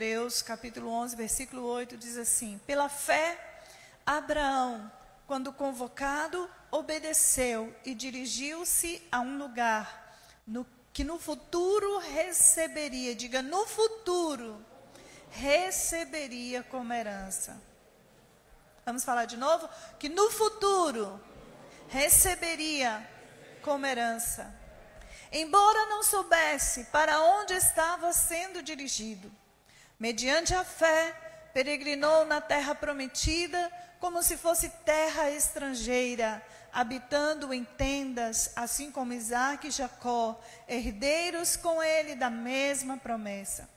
Hebreus, capítulo 11, versículo 8, diz assim: pela fé, Abraão, quando convocado, obedeceu e dirigiu-se a um lugar que no futuro receberia, diga, no futuro, receberia como herança. Vamos falar de novo? Que no futuro, receberia como herança. Embora não soubesse para onde estava sendo dirigido, mediante a fé, peregrinou na terra prometida, como se fosse terra estrangeira, habitando em tendas, assim como Isaque e Jacó, herdeiros com ele da mesma promessa.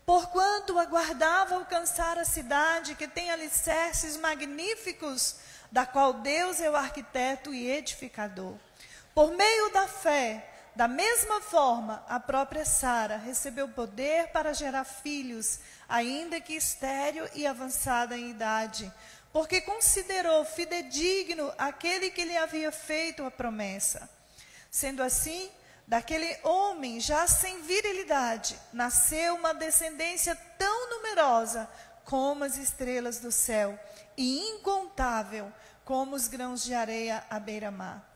Porquanto aguardava alcançar a cidade que tem alicerces magníficos, da qual Deus é o arquiteto e edificador. Por meio da fé, da mesma forma, a própria Sara recebeu poder para gerar filhos, ainda que estéril e avançada em idade, porque considerou fidedigno aquele que lhe havia feito a promessa. Sendo assim, daquele homem já sem virilidade, nasceu uma descendência tão numerosa como as estrelas do céu, e incontável como os grãos de areia à beira-mar.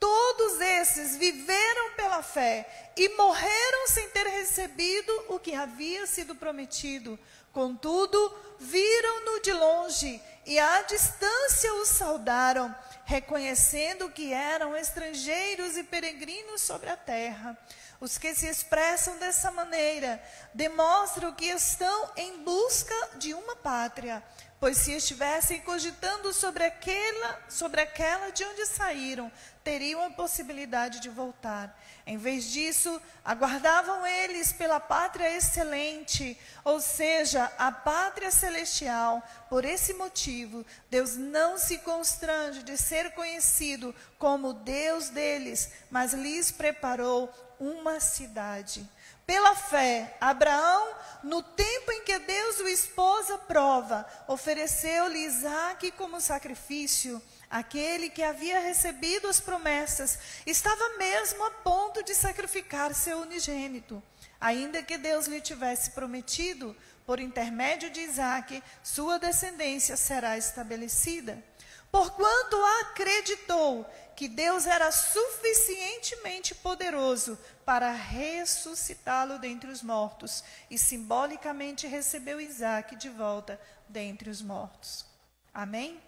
Todos esses viveram pela fé e morreram sem ter recebido o que havia sido prometido. Contudo, viram-no de longe e à distância o saudaram, reconhecendo que eram estrangeiros e peregrinos sobre a terra. Os que se expressam dessa maneira demonstram que estão em busca de uma pátria, pois se estivessem cogitando sobre aquela de onde saíram, teriam a possibilidade de voltar. Em vez disso, aguardavam eles pela pátria excelente, ou seja, a pátria celestial. Por esse motivo, Deus não se constrange de ser conhecido como Deus deles, mas lhes preparou uma cidade. Pela fé, Abraão, no tempo em que Deus o expôs à prova, ofereceu-lhe Isaque como sacrifício. Aquele que havia recebido as promessas estava mesmo a ponto de sacrificar seu unigênito. Ainda que Deus lhe tivesse prometido, por intermédio de Isaque, sua descendência será estabelecida. Porquanto acreditou que Deus era suficientemente poderoso para ressuscitá-lo dentre os mortos, e simbolicamente recebeu Isaque de volta dentre os mortos. Amém?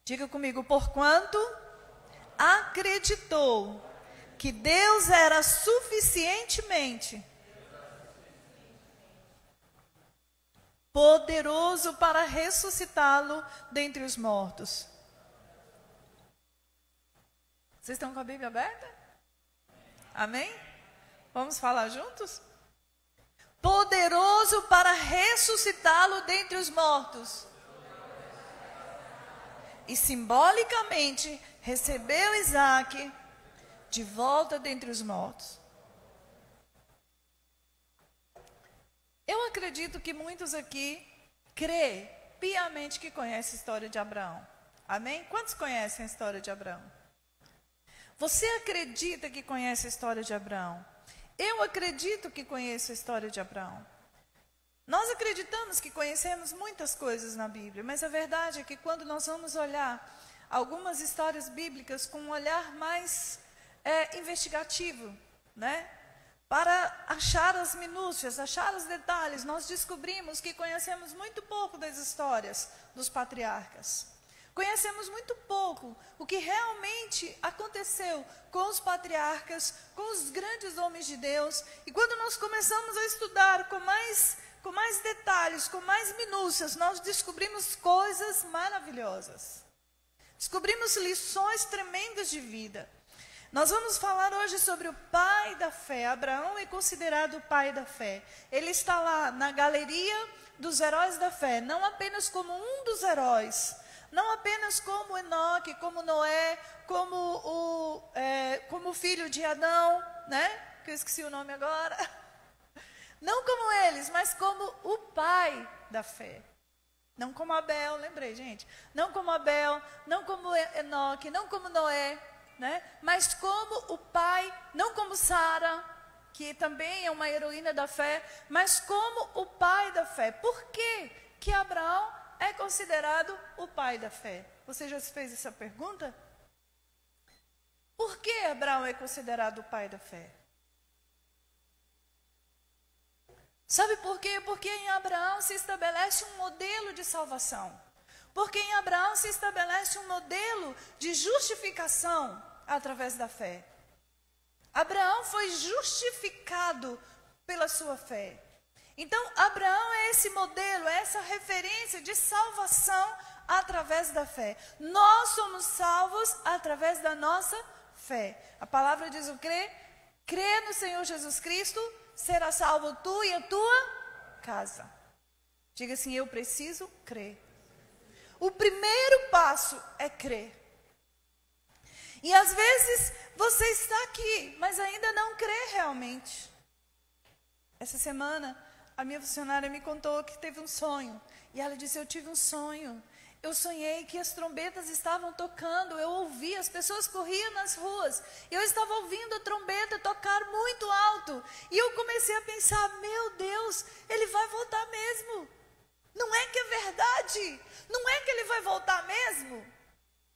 Diga comigo, porquanto acreditou que Deus era suficientemente poderoso para ressuscitá-lo dentre os mortos. Vocês estão com a Bíblia aberta? Amém? Vamos falar juntos? Poderoso para ressuscitá-lo dentre os mortos. E simbolicamente recebeu Isaque de volta dentre os mortos. Eu acredito que muitos aqui crê piamente que conhecem a história de Abraão. Amém? Quantos conhecem a história de Abraão? Você acredita que conhece a história de Abraão? Eu acredito que conheço a história de Abraão. Nós acreditamos que conhecemos muitas coisas na Bíblia, mas a verdade é que quando nós vamos olhar algumas histórias bíblicas com um olhar mais investigativo, né? Para achar as minúcias, achar os detalhes, nós descobrimos que conhecemos muito pouco das histórias dos patriarcas. Conhecemos muito pouco o que realmente aconteceu com os patriarcas, com os grandes homens de Deus. E quando nós começamos a estudar com mais detalhes, com mais minúcias, nós descobrimos coisas maravilhosas. Descobrimos lições tremendas de vida. Nós vamos falar hoje sobre o pai da fé. Abraão é considerado o pai da fé. Ele está lá na galeria dos heróis da fé, não apenas como um dos heróis, não apenas como Enoque, como Noé, como o filho de Adão, né? Que eu esqueci o nome agora. Não como eles, mas como o pai da fé. Não como Abel, lembrei, gente. Não como Abel, não como Enoque, não como Noé, né? Mas como o pai, não como Sara, que também é uma heroína da fé, mas como o pai da fé. Por que que Abraão é considerado o pai da fé? Você já se fez essa pergunta? Por que Abraão é considerado o pai da fé? Sabe por quê? Porque em Abraão se estabelece um modelo de salvação. Porque em Abraão se estabelece um modelo de justificação através da fé. Abraão foi justificado pela sua fé. Então, Abraão é esse modelo, é essa referência de salvação através da fé. Nós somos salvos através da nossa fé. A palavra diz o quê? Crê no Senhor Jesus Cristo, será salvo tu e a tua casa. Diga assim, eu preciso crer. O primeiro passo é crer. E às vezes você está aqui, mas ainda não crê realmente. Essa semana, a minha funcionária me contou que teve um sonho. E ela disse, eu tive um sonho. Eu sonhei que as trombetas estavam tocando, eu ouvi, as pessoas corriam nas ruas. Eu estava ouvindo a trombeta tocar muito alto. E eu comecei a pensar, meu Deus, ele vai voltar mesmo. Não é que é verdade? Não é que ele vai voltar mesmo?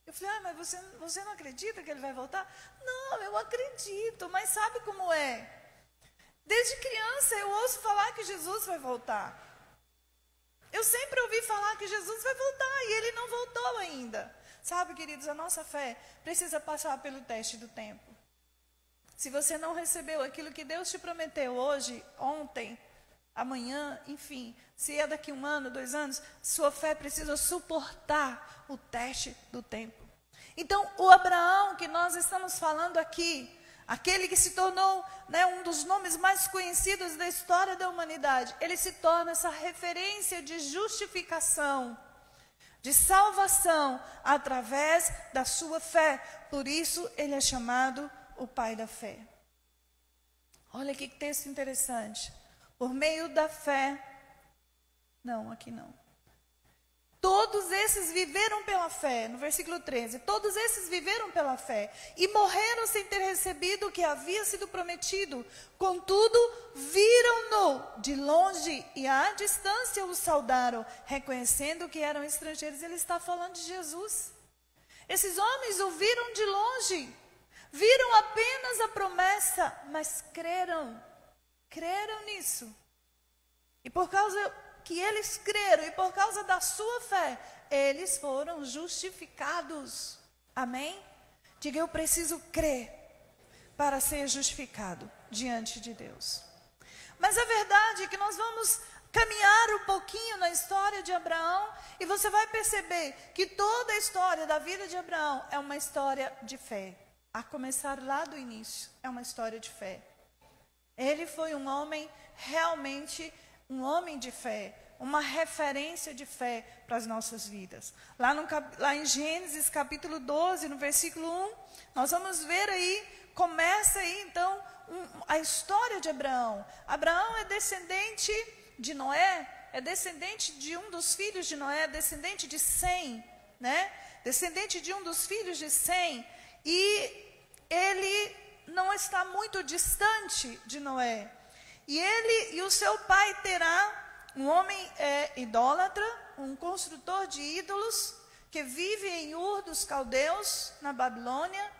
Eu falei, mas você não acredita que ele vai voltar? Não, eu acredito, mas sabe como é? Desde criança eu ouço falar que Jesus vai voltar. Eu sempre ouvi falar que Jesus vai voltar e ele não voltou ainda. Sabe, queridos, a nossa fé precisa passar pelo teste do tempo. Se você não recebeu aquilo que Deus te prometeu hoje, ontem, amanhã, enfim, se é daqui 1 ano, 2 anos, sua fé precisa suportar o teste do tempo. Então, o Abraão que nós estamos falando aqui, aquele que se tornou, um dos nomes mais conhecidos da história da humanidade, ele se torna essa referência de justificação, de salvação, através da sua fé. Por isso, ele é chamado o pai da fé. Olha que texto interessante. Por meio da fé, não, aqui não. Todos esses viveram pela fé, no versículo 13, todos esses viveram pela fé e morreram sem ter recebido o que havia sido prometido. Contudo, viram-no de longe e à distância o saudaram, reconhecendo que eram estrangeiros. Ele está falando de Jesus. Esses homens o viram de longe, viram apenas a promessa, mas creram nisso. E por causa que eles creram e por causa da sua fé, eles foram justificados. Amém? Diga, eu preciso crer para ser justificado diante de Deus. Mas a verdade é que nós vamos caminhar um pouquinho na história de Abraão e você vai perceber que toda a história da vida de Abraão é uma história de fé. A começar lá do início, é uma história de fé. Ele foi um homem realmente um homem de fé, uma referência de fé para as nossas vidas. Lá em Gênesis capítulo 12, no versículo 1, nós vamos ver aí, começa aí então a história de Abraão. Abraão é descendente de Noé, é descendente de um dos filhos de Noé, descendente de Sem, descendente de um dos filhos de Sem, e ele não está muito distante de Noé. E ele e o seu pai Terá, um homem idólatra, um construtor de ídolos, que vive em Ur dos Caldeus, na Babilônia.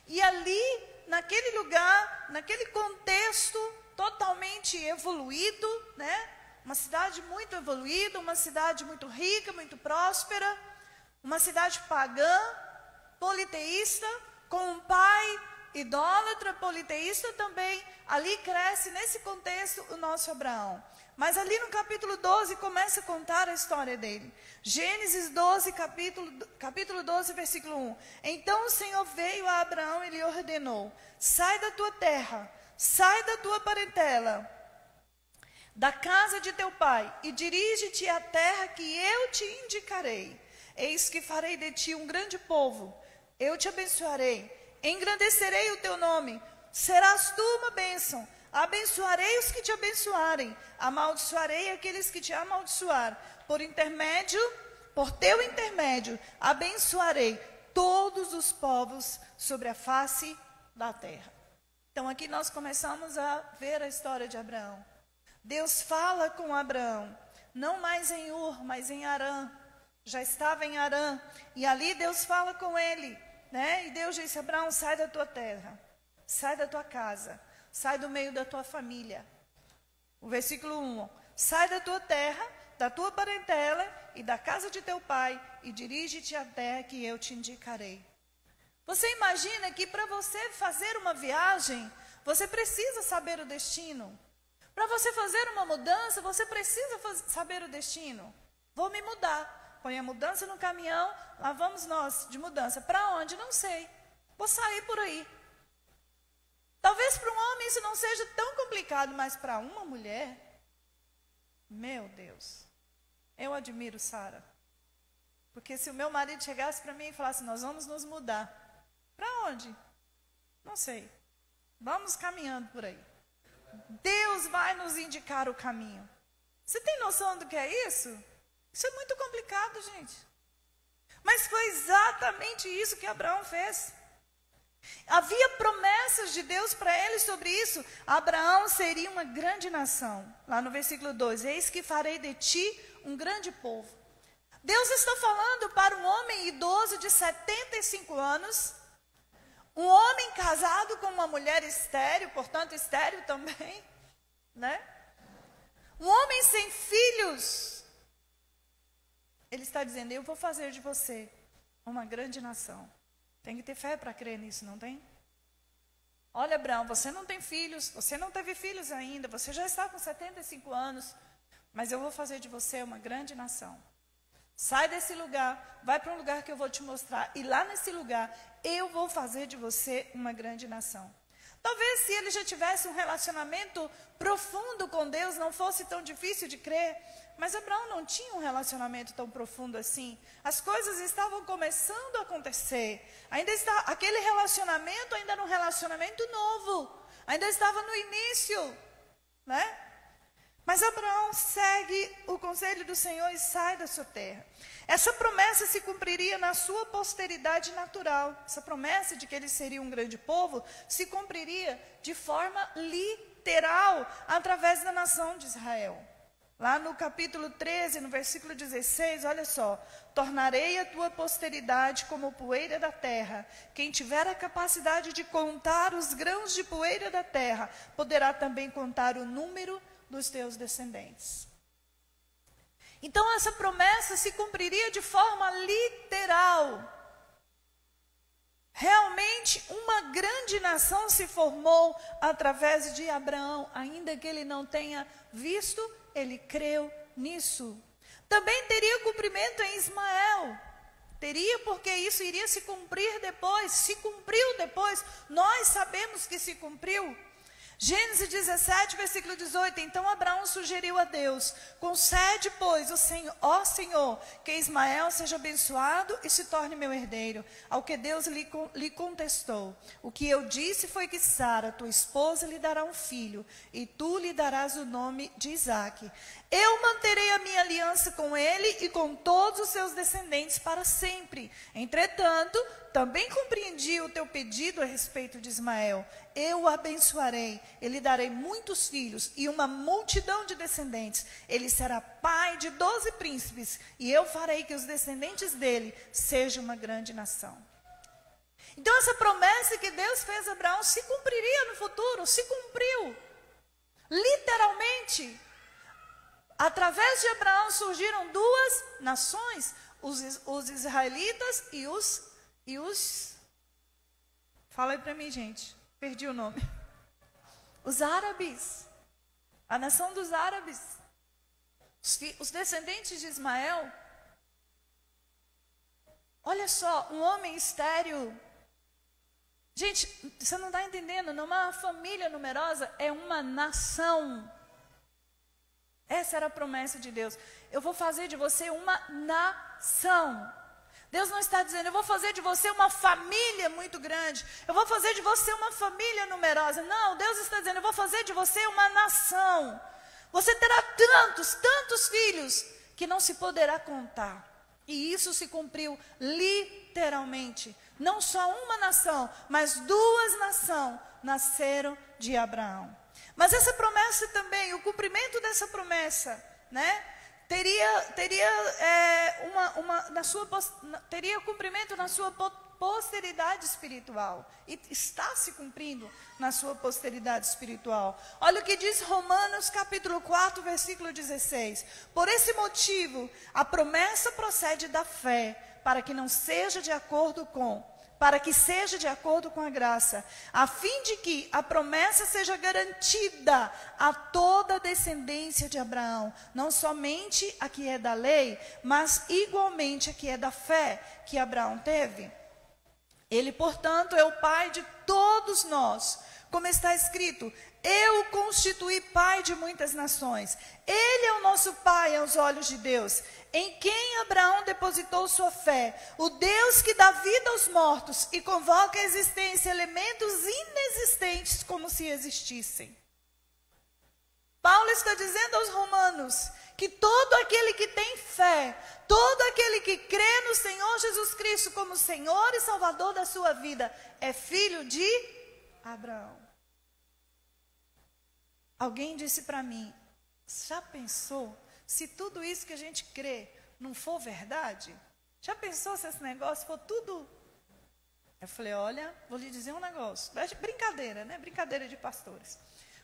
E ali, naquele lugar, naquele contexto totalmente evoluído, uma cidade muito evoluída, uma cidade muito rica, muito próspera, uma cidade pagã, politeísta, com um pai idólatra, politeísta também. Ali cresce, nesse contexto, o nosso Abraão. Mas ali no capítulo 12, começa a contar a história dele. Gênesis 12, capítulo 12, versículo 1. Então o Senhor veio a Abraão e lhe ordenou: sai da tua terra, sai da tua parentela, da casa de teu pai, e dirige-te à terra que eu te indicarei. Eis que farei de ti um grande povo. Eu te abençoarei, engrandecerei o teu nome, serás tu uma bênção. Abençoarei os que te abençoarem, amaldiçoarei aqueles que te amaldiçoar. Por teu intermédio, abençoarei todos os povos sobre a face da terra. Então aqui nós começamos a ver a história de Abraão. Deus fala com Abraão, não mais em Ur, mas em Harã. Já estava em Harã, e ali Deus fala com ele, né? E Deus disse: Abraão, sai da tua terra, sai da tua casa, sai do meio da tua família. O versículo 1, sai da tua terra, da tua parentela e da casa de teu pai, e dirige-te à terra que eu te indicarei. Você imagina que para você fazer uma viagem, você precisa saber o destino. Para você fazer uma mudança, você precisa saber o destino. Vou me mudar. Põe a mudança no caminhão, lá vamos nós de mudança. Para onde? Não sei. Vou sair por aí. Talvez para um homem isso não seja tão complicado, mas para uma mulher, meu Deus, eu admiro Sara. Porque se o meu marido chegasse para mim e falasse: nós vamos nos mudar. Para onde? Não sei. Vamos caminhando por aí. Deus vai nos indicar o caminho. Você tem noção do que é isso? Isso é muito complicado, gente. Mas foi exatamente isso que Abraão fez. Havia promessas de Deus para ele sobre isso. Abraão seria uma grande nação. Lá no versículo 2, eis que farei de ti um grande povo. Deus está falando para um homem idoso de 75 anos, um homem casado com uma mulher estéril, portanto estéril também, né? Um homem sem filhos. Ele está dizendo: eu vou fazer de você uma grande nação. Tem que ter fé para crer nisso, não tem? Olha, Abraão, você não tem filhos, você não teve filhos ainda, você já está com 75 anos, mas eu vou fazer de você uma grande nação. Sai desse lugar, vai para um lugar que eu vou te mostrar, e lá nesse lugar eu vou fazer de você uma grande nação. Talvez se ele já tivesse um relacionamento profundo com Deus, não fosse tão difícil de crer. Mas Abraão não tinha um relacionamento tão profundo assim. As coisas estavam começando a acontecer. Aquele relacionamento ainda era um relacionamento novo. Ainda estava no início, né? Mas Abraão segue o conselho do Senhor e sai da sua terra. Essa promessa se cumpriria na sua posteridade natural. Essa promessa de que ele seria um grande povo se cumpriria de forma literal através da nação de Israel. Lá no capítulo 13, no versículo 16, olha só: tornarei a tua posteridade como poeira da terra. Quem tiver a capacidade de contar os grãos de poeira da terra, poderá também contar o número dos teus descendentes. Então essa promessa se cumpriria de forma literal. Realmente uma grande nação se formou através de Abraão, ainda que ele não tenha visto, ele creu nisso. Também teria cumprimento em Ismael. Teria, porque isso iria se cumprir depois. Se cumpriu depois. Nós sabemos que se cumpriu. Gênesis 17, versículo 18. Então Abraão sugeriu a Deus: concede, pois, ó Senhor, que Ismael seja abençoado e se torne meu herdeiro. Ao que Deus lhe contestou: o que eu disse foi que Sara, tua esposa, lhe dará um filho, e tu lhe darás o nome de Isaque. Eu manterei a minha aliança com ele e com todos os seus descendentes para sempre. Entretanto, também compreendi o teu pedido a respeito de Ismael. Eu o abençoarei, eu lhe darei muitos filhos e uma multidão de descendentes. Ele será pai de 12 príncipes, e eu farei que os descendentes dele sejam uma grande nação. Então essa promessa que Deus fez a Abraão se cumpriria no futuro, se cumpriu. Literalmente. Através de Abraão surgiram duas nações, os israelitas e os... Fala aí para mim, gente. Perdi o nome. Os árabes. A nação dos árabes. Os descendentes de Ismael. Olha só, um homem estéril. Gente, você não está entendendo. Numa família numerosa é uma nação. Essa era a promessa de Deus. Eu vou fazer de você uma nação. Deus não está dizendo: eu vou fazer de você uma família muito grande. Eu vou fazer de você uma família numerosa. Não, Deus está dizendo: eu vou fazer de você uma nação. Você terá tantos filhos que não se poderá contar. E isso se cumpriu literalmente. Não só uma nação, mas duas nasceram de Abraão. Mas essa promessa também, o cumprimento dessa promessa, né, teria cumprimento na sua posteridade espiritual. E está se cumprindo na sua posteridade espiritual. Olha o que diz Romanos capítulo 4, versículo 16. Por esse motivo, a promessa procede da fé, para que seja de acordo com a graça, a fim de que a promessa seja garantida a toda a descendência de Abraão, não somente a que é da lei, mas igualmente a que é da fé que Abraão teve. Ele, portanto, é o pai de todos nós, como está escrito: eu o constituí pai de muitas nações. Ele é o nosso pai aos olhos de Deus, em quem Abraão depositou sua fé, o Deus que dá vida aos mortos e convoca à existência elementos inexistentes como se existissem. Paulo está dizendo aos romanos que todo aquele que tem fé, todo aquele que crê no Senhor Jesus Cristo como Senhor e Salvador da sua vida, é filho de Abraão. Alguém disse para mim: já pensou se tudo isso que a gente crê não for verdade? Já pensou se esse negócio for tudo? Eu falei: olha, vou lhe dizer um negócio. Brincadeira, né? Brincadeira de pastores.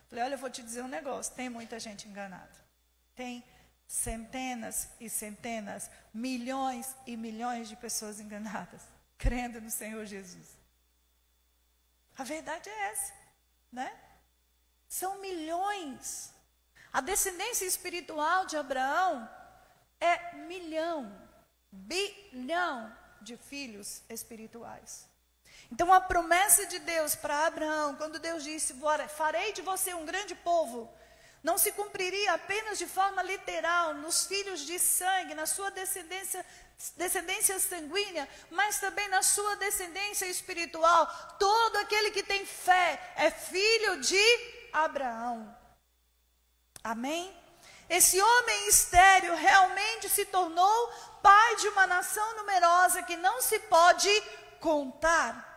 Falei: olha, eu vou te dizer um negócio. Tem muita gente enganada. Tem centenas e centenas, milhões e milhões de pessoas enganadas, crendo no Senhor Jesus. A verdade é essa, né? São milhões. A descendência espiritual de Abraão é bilhão de filhos espirituais. Então a promessa de Deus para Abraão, quando Deus disse: farei de você um grande povo, não se cumpriria apenas de forma literal nos filhos de sangue, na sua descendência sanguínea, mas também na sua descendência espiritual. Todo aquele que tem fé é filho de Abraão. Amém? Esse homem estéril realmente se tornou pai de uma nação numerosa que não se pode contar.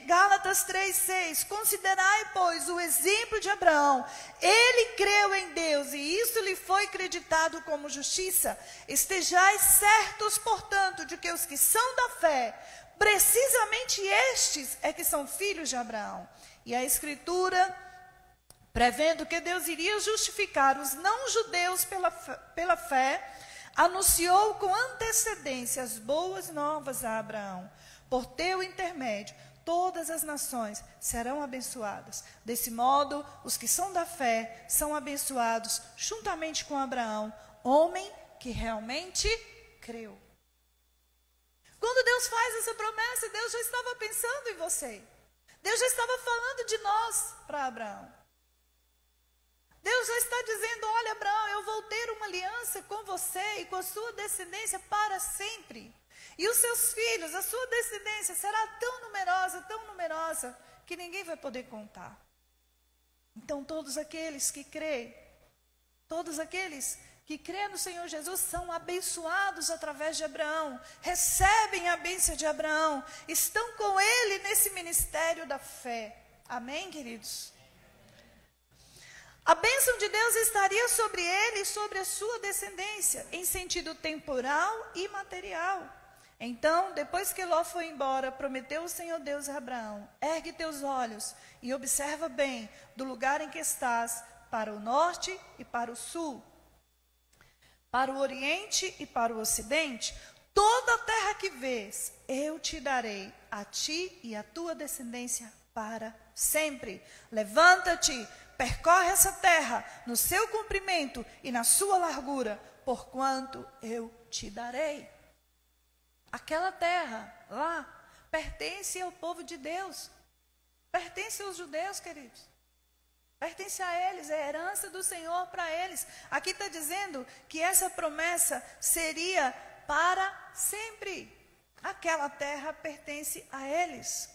Gálatas 3,6: considerai, pois, o exemplo de Abraão. Ele creu em Deus e isso lhe foi creditado como justiça. Estejais certos, portanto, de que os que são da fé, precisamente estes é que são filhos de Abraão. E a Escritura, prevendo que Deus iria justificar os não-judeus pela fé, anunciou com antecedência as boas novas a Abraão. Por teu intermédio, todas as nações serão abençoadas. Desse modo, os que são da fé são abençoados juntamente com Abraão, homem que realmente creu. Quando Deus faz essa promessa, Deus já estava pensando em você. Deus já estava falando de nós para Abraão. Deus já está dizendo: olha, Abraão, eu vou ter uma aliança com você e com a sua descendência para sempre. E os seus filhos, a sua descendência será tão numerosa, que ninguém vai poder contar. Então todos aqueles que creem no Senhor Jesus são abençoados através de Abraão, recebem a bênção de Abraão, estão com ele nesse ministério da fé. Amém, queridos? A bênção de Deus estaria sobre ele e sobre a sua descendência, em sentido temporal e material. Então, depois que Ló foi embora, prometeu o Senhor Deus a Abraão: ergue teus olhos e observa bem do lugar em que estás, para o norte e para o sul, para o oriente e para o ocidente. Toda a terra que vês, eu te darei a ti e a tua descendência para sempre. Levanta-te, percorre essa terra no seu comprimento e na sua largura, porquanto eu te darei. Aquela terra lá pertence ao povo de Deus, pertence aos judeus, queridos, pertence a eles, é a herança do Senhor para eles. Aqui está dizendo que essa promessa seria para sempre. Aquela terra pertence a eles.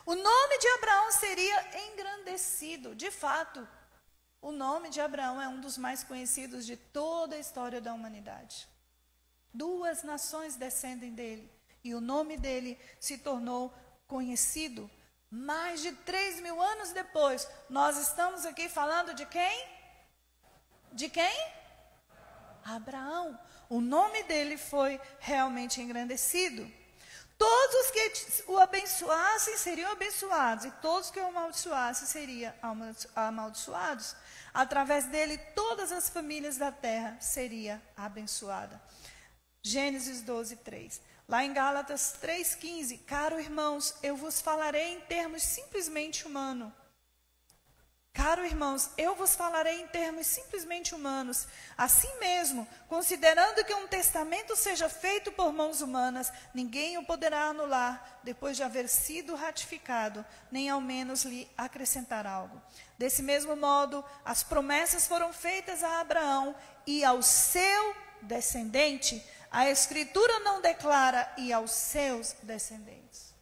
O nome de Abraão seria engrandecido. De fato, o nome de Abraão é um dos mais conhecidos de toda a história da humanidade. 2 nações descendem dele, e o nome dele se tornou conhecido Mais de 3.000 anos depois, nós estamos aqui falando de quem? De quem? Abraão. O nome dele foi realmente engrandecido. Todos que o abençoassem seriam abençoados, e todos que o amaldiçoassem seriam amaldiçoados. Através dele, todas as famílias da terra seriam abençoadas. Gênesis 12, 3. Lá em Gálatas 3,15, caro irmãos, eu vos falarei em termos simplesmente humanos. Caro irmãos, eu vos falarei em termos simplesmente humanos. Assim mesmo, considerando que um testamento seja feito por mãos humanas, ninguém o poderá anular depois de haver sido ratificado, nem ao menos lhe acrescentar algo. Desse mesmo modo, as promessas foram feitas a Abraão e ao seu descendente. A Escritura não declara e aos seus descendentes.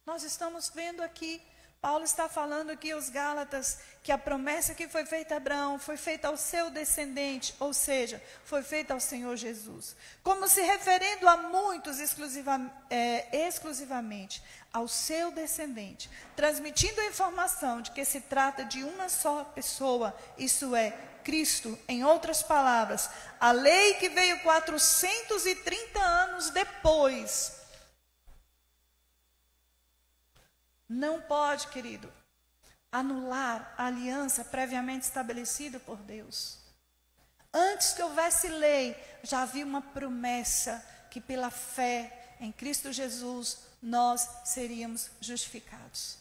Nós estamos vendo aqui, Paulo está falando aqui aos Gálatas, que a promessa que foi feita a Abraão foi feita ao seu descendente, ou seja, foi feita ao Senhor Jesus. Como se referindo a muitos exclusivamente, ao seu descendente, transmitindo a informação de que se trata de uma só pessoa, isso é, Cristo. Em outras palavras, a lei que veio 430 anos depois, não pode, querido, anular a aliança previamente estabelecida por Deus. Antes que houvesse lei, já havia uma promessa que pela fé em Cristo Jesus nós seríamos justificados.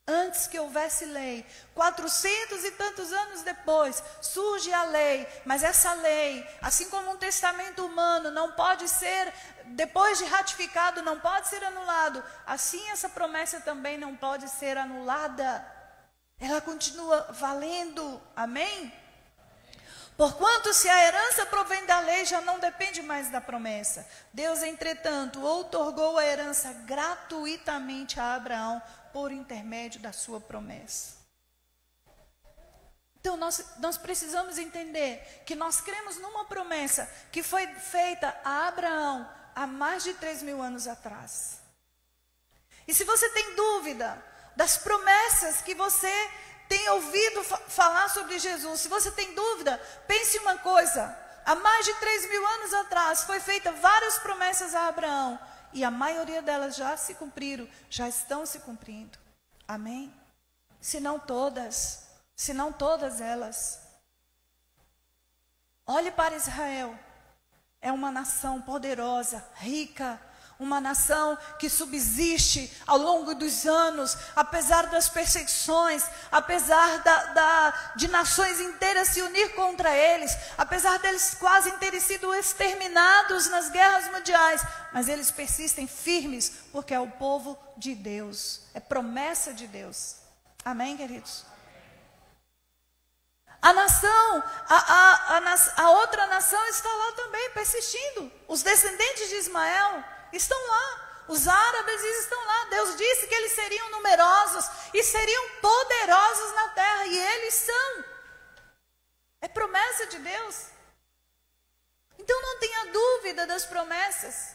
Antes que houvesse lei, 400 e tantos anos depois, surge a lei, mas essa lei, assim como um testamento humano não pode ser, depois de ratificado, não pode ser anulado, assim essa promessa também não pode ser anulada. Ela continua valendo, amém? Porquanto se a herança provém da lei, já não depende mais da promessa. Deus, entretanto, outorgou a herança gratuitamente a Abraão, por intermédio da sua promessa. Então, nós precisamos entender que nós cremos numa promessa que foi feita a Abraão há mais de 3.000 anos atrás. E se você tem dúvida das promessas que você tem ouvido falar sobre Jesus, se você tem dúvida, pense uma coisa. Há mais de 3.000 anos atrás foi feita várias promessas a Abraão. E a maioria delas já se cumpriram, já estão se cumprindo. Amém? Se não todas elas. Olhe para Israel. É uma nação poderosa, rica, uma nação que subsiste ao longo dos anos, apesar das perseguições, apesar de nações inteiras se unir contra eles, apesar deles quase terem sido exterminados nas guerras mundiais, mas eles persistem firmes, porque é o povo de Deus, é promessa de Deus. Amém, queridos? A nação, a outra nação está lá também persistindo, os descendentes de Ismael estão lá, os árabes estão lá. Deus disse que eles seriam numerosos e seriam poderosos na terra, e eles são. É promessa de Deus. Então não tenha dúvida das promessas,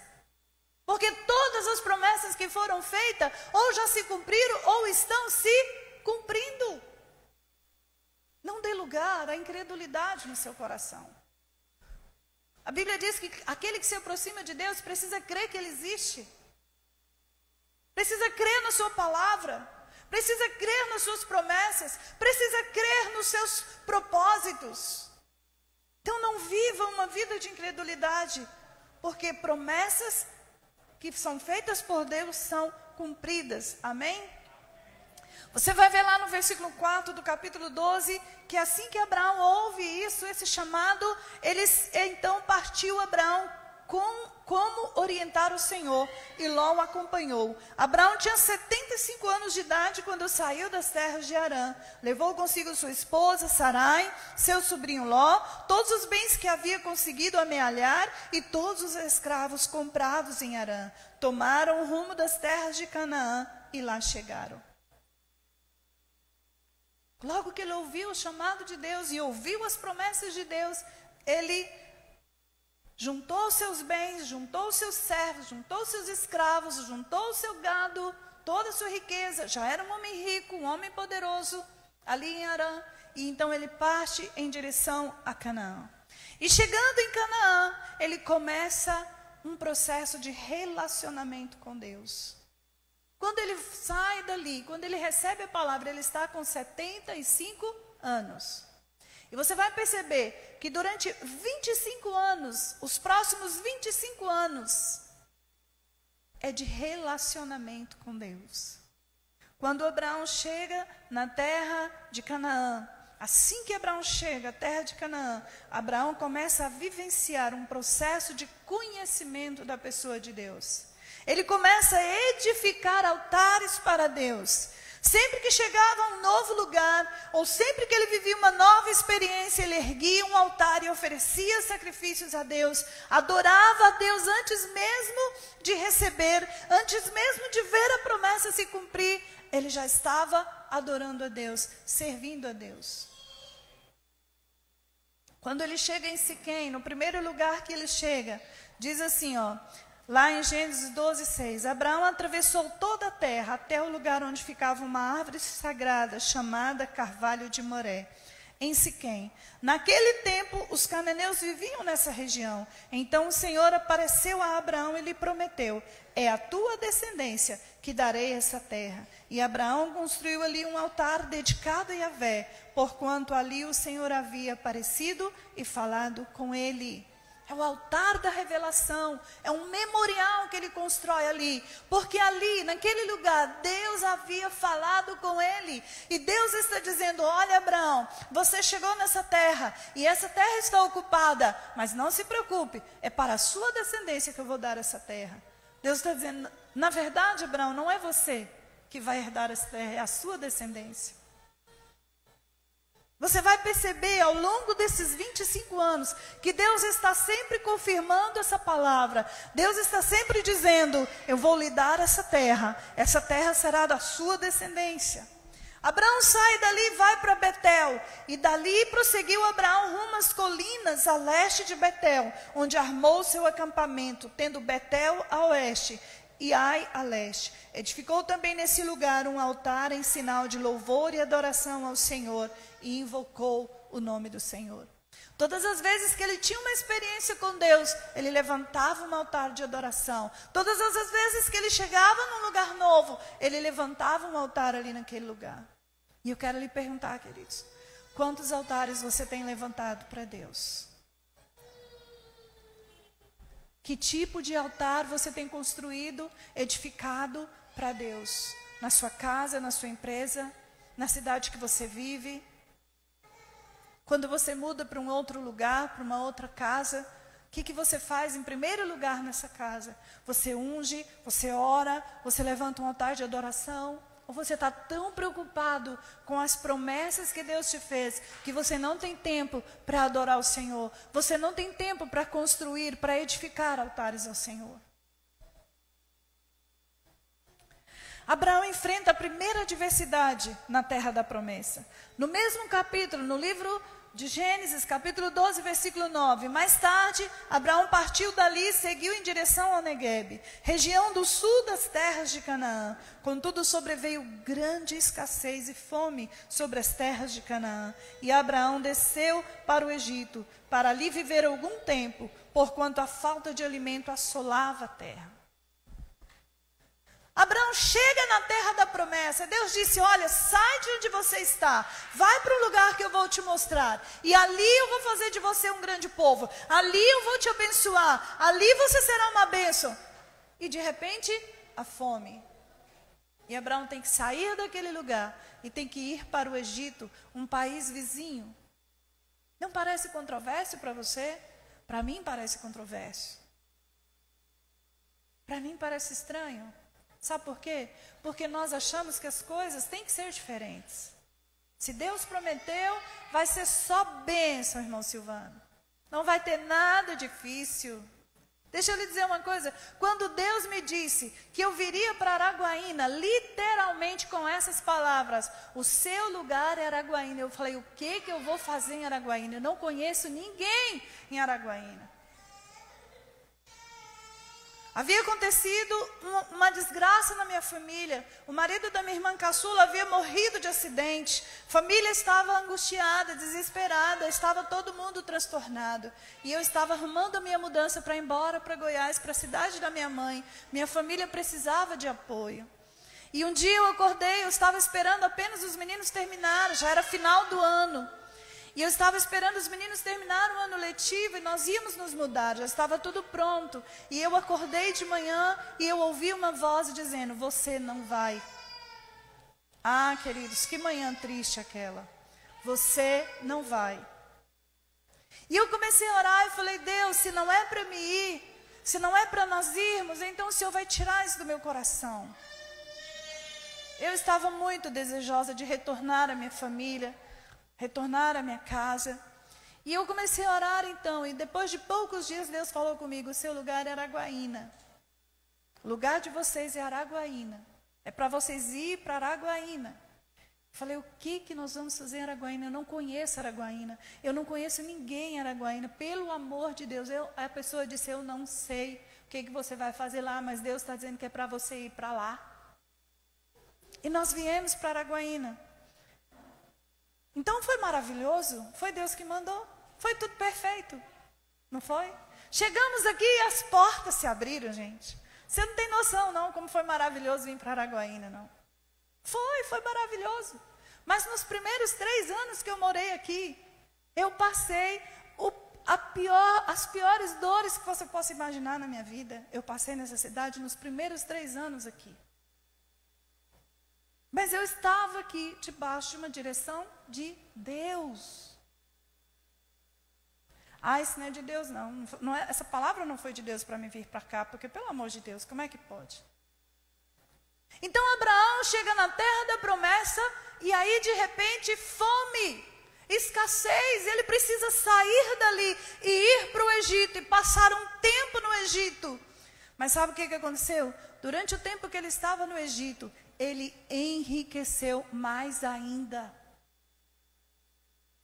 porque todas as promessas que foram feitas, ou já se cumpriram, ou estão se cumprindo. Não dê lugar à incredulidade no seu coração. A Bíblia diz que aquele que se aproxima de Deus precisa crer que Ele existe. Precisa crer na sua palavra. Precisa crer nas suas promessas. Precisa crer nos seus propósitos. Então não viva uma vida de incredulidade, porque promessas que são feitas por Deus são cumpridas. Amém? Você vai ver lá no versículo 4 do capítulo 12, que assim que Abraão ouve isso, esse chamado, então partiu Abraão como orientar o Senhor, e Ló o acompanhou. Abraão tinha 75 anos de idade quando saiu das terras de Harã. Levou consigo sua esposa, Sarai, seu sobrinho Ló, todos os bens que havia conseguido amealhar e todos os escravos comprados em Harã. Tomaram o rumo das terras de Canaã e lá chegaram. Logo que ele ouviu o chamado de Deus e ouviu as promessas de Deus, ele juntou seus bens, juntou seus servos, juntou seus escravos, juntou o seu gado, toda a sua riqueza, já era um homem rico, um homem poderoso, ali em Harã, e então ele parte em direção a Canaã. E chegando em Canaã, ele começa um processo de relacionamento com Deus. Quando ele sai dali, quando ele recebe a palavra, ele está com 75 anos. E você vai perceber que durante 25 anos, os próximos 25 anos, é de relacionamento com Deus. Quando Abraão chega na terra de Canaã, assim que Abraão chega à terra de Canaã, Abraão começa a vivenciar um processo de conhecimento da pessoa de Deus. Ele começa a edificar altares para Deus. Sempre que chegava a um novo lugar, ou sempre que ele vivia uma nova experiência, ele erguia um altar e oferecia sacrifícios a Deus, adorava a Deus antes mesmo de receber, antes mesmo de ver a promessa se cumprir, ele já estava adorando a Deus, servindo a Deus. Quando ele chega em Siquém, no primeiro lugar que ele chega, diz assim, lá em Gênesis 12:6, Abraão atravessou toda a terra até o lugar onde ficava uma árvore sagrada chamada Carvalho de Moré, em Siquém. Naquele tempo, os cananeus viviam nessa região. Então o Senhor apareceu a Abraão e lhe prometeu: é a tua descendência que darei essa terra. E Abraão construiu ali um altar dedicado a Yahvé, porquanto ali o Senhor havia aparecido e falado com ele. É o altar da revelação, é um memorial que ele constrói ali, porque ali, naquele lugar, Deus havia falado com ele, e Deus está dizendo: olha Abraão, você chegou nessa terra, e essa terra está ocupada, mas não se preocupe, é para a sua descendência que eu vou dar essa terra. Deus está dizendo, na verdade Abraão, não é você que vai herdar essa terra, é a sua descendência. Você vai perceber ao longo desses 25 anos que Deus está sempre confirmando essa palavra. Deus está sempre dizendo: eu vou lhe dar essa terra será da sua descendência. Abraão sai dali e vai para Betel. E dali prosseguiu Abraão rumo às colinas a leste de Betel, onde armou seu acampamento, tendo Betel a oeste e Ai a leste. Edificou também nesse lugar um altar em sinal de louvor e adoração ao Senhor, e invocou o nome do Senhor. Todas as vezes que ele tinha uma experiência com Deus, ele levantava um altar de adoração. Todas as vezes que ele chegava num lugar novo, ele levantava um altar ali naquele lugar. E eu quero lhe perguntar, queridos, quantos altares você tem levantado para Deus? Que tipo de altar você tem construído, edificado para Deus? Na sua casa, na sua empresa, na cidade que você vive? Quando você muda para um outro lugar, para uma outra casa, o que você faz em primeiro lugar nessa casa? Você unge, você ora, você levanta um altar de adoração? Ou você está tão preocupado com as promessas que Deus te fez, que você não tem tempo para adorar o Senhor? Você não tem tempo para construir, para edificar altares ao Senhor? Abraão enfrenta a primeira adversidade na terra da promessa. No mesmo capítulo, no livro de Gênesis, capítulo 12, versículo 9. Mais tarde, Abraão partiu dali e seguiu em direção ao Neguebe, região do sul das terras de Canaã. Contudo, sobreveio grande escassez e fome sobre as terras de Canaã. E Abraão desceu para o Egito, para ali viver algum tempo, porquanto a falta de alimento assolava a terra. Abraão chega na terra da promessa. Deus disse: olha, sai de onde você está, vai para o lugar que eu vou te mostrar, e ali eu vou fazer de você um grande povo, ali eu vou te abençoar, ali você será uma bênção. E de repente, a fome. E Abraão tem que sair daquele lugar e tem que ir para o Egito, um país vizinho. Não parece controverso para você? Para mim parece controverso. Para mim parece estranho. Sabe por quê? Porque nós achamos que as coisas têm que ser diferentes. Se Deus prometeu, vai ser só bênção, irmão Silvano. Não vai ter nada difícil. Deixa eu lhe dizer uma coisa. Quando Deus me disse que eu viria para Araguaína, literalmente com essas palavras: o seu lugar é Araguaína. Eu falei: o que eu vou fazer em Araguaína? Eu não conheço ninguém em Araguaína. Havia acontecido uma desgraça na minha família. O marido da minha irmã caçula havia morrido de acidente. A família estava angustiada, desesperada, estava todo mundo transtornado. E eu estava arrumando a minha mudança para ir embora para Goiás, para a cidade da minha mãe. Minha família precisava de apoio. E um dia eu acordei, eu estava esperando apenas os meninos terminarem, já era final do ano. E eu estava esperando os meninos terminarem o ano letivo e nós íamos nos mudar, já estava tudo pronto. E eu acordei de manhã e eu ouvi uma voz dizendo, você não vai. Ah, queridos, que manhã triste aquela. Você não vai. E eu comecei a orar e falei, Deus, se não é para me ir, se não é para nós irmos, então o Senhor vai tirar isso do meu coração. Eu estava muito desejosa de retornar à minha família, retornar à minha casa. E eu comecei a orar então, e depois de poucos dias Deus falou comigo, o seu lugar é Araguaína. O lugar de vocês é Araguaína. É para vocês ir para Araguaína. Eu falei, o que nós vamos fazer em Araguaína? Eu não conheço Araguaína. Eu não conheço ninguém em Araguaína. Pelo amor de Deus. A pessoa disse, eu não sei o que você vai fazer lá, mas Deus está dizendo que é para você ir para lá. E nós viemos para Araguaína. Então foi maravilhoso, foi Deus que mandou, foi tudo perfeito, não foi? Chegamos aqui e as portas se abriram, gente. Você não tem noção não, como foi maravilhoso vir para Araguaína, não. Foi maravilhoso. Mas nos primeiros 3 anos que eu morei aqui, eu passei as piores dores que você possa imaginar na minha vida. Eu passei nessa cidade nos primeiros 3 anos aqui. Mas eu estava aqui debaixo de uma direção de Deus. Ah, isso não é de Deus não é, essa palavra não foi de Deus para me vir para cá, porque pelo amor de Deus, como é que pode? Então Abraão chega na terra da promessa e aí de repente fome, escassez, ele precisa sair dali e ir para o Egito e passar um tempo no Egito. Mas sabe o que aconteceu? Durante o tempo que ele estava no Egito, ele enriqueceu mais ainda.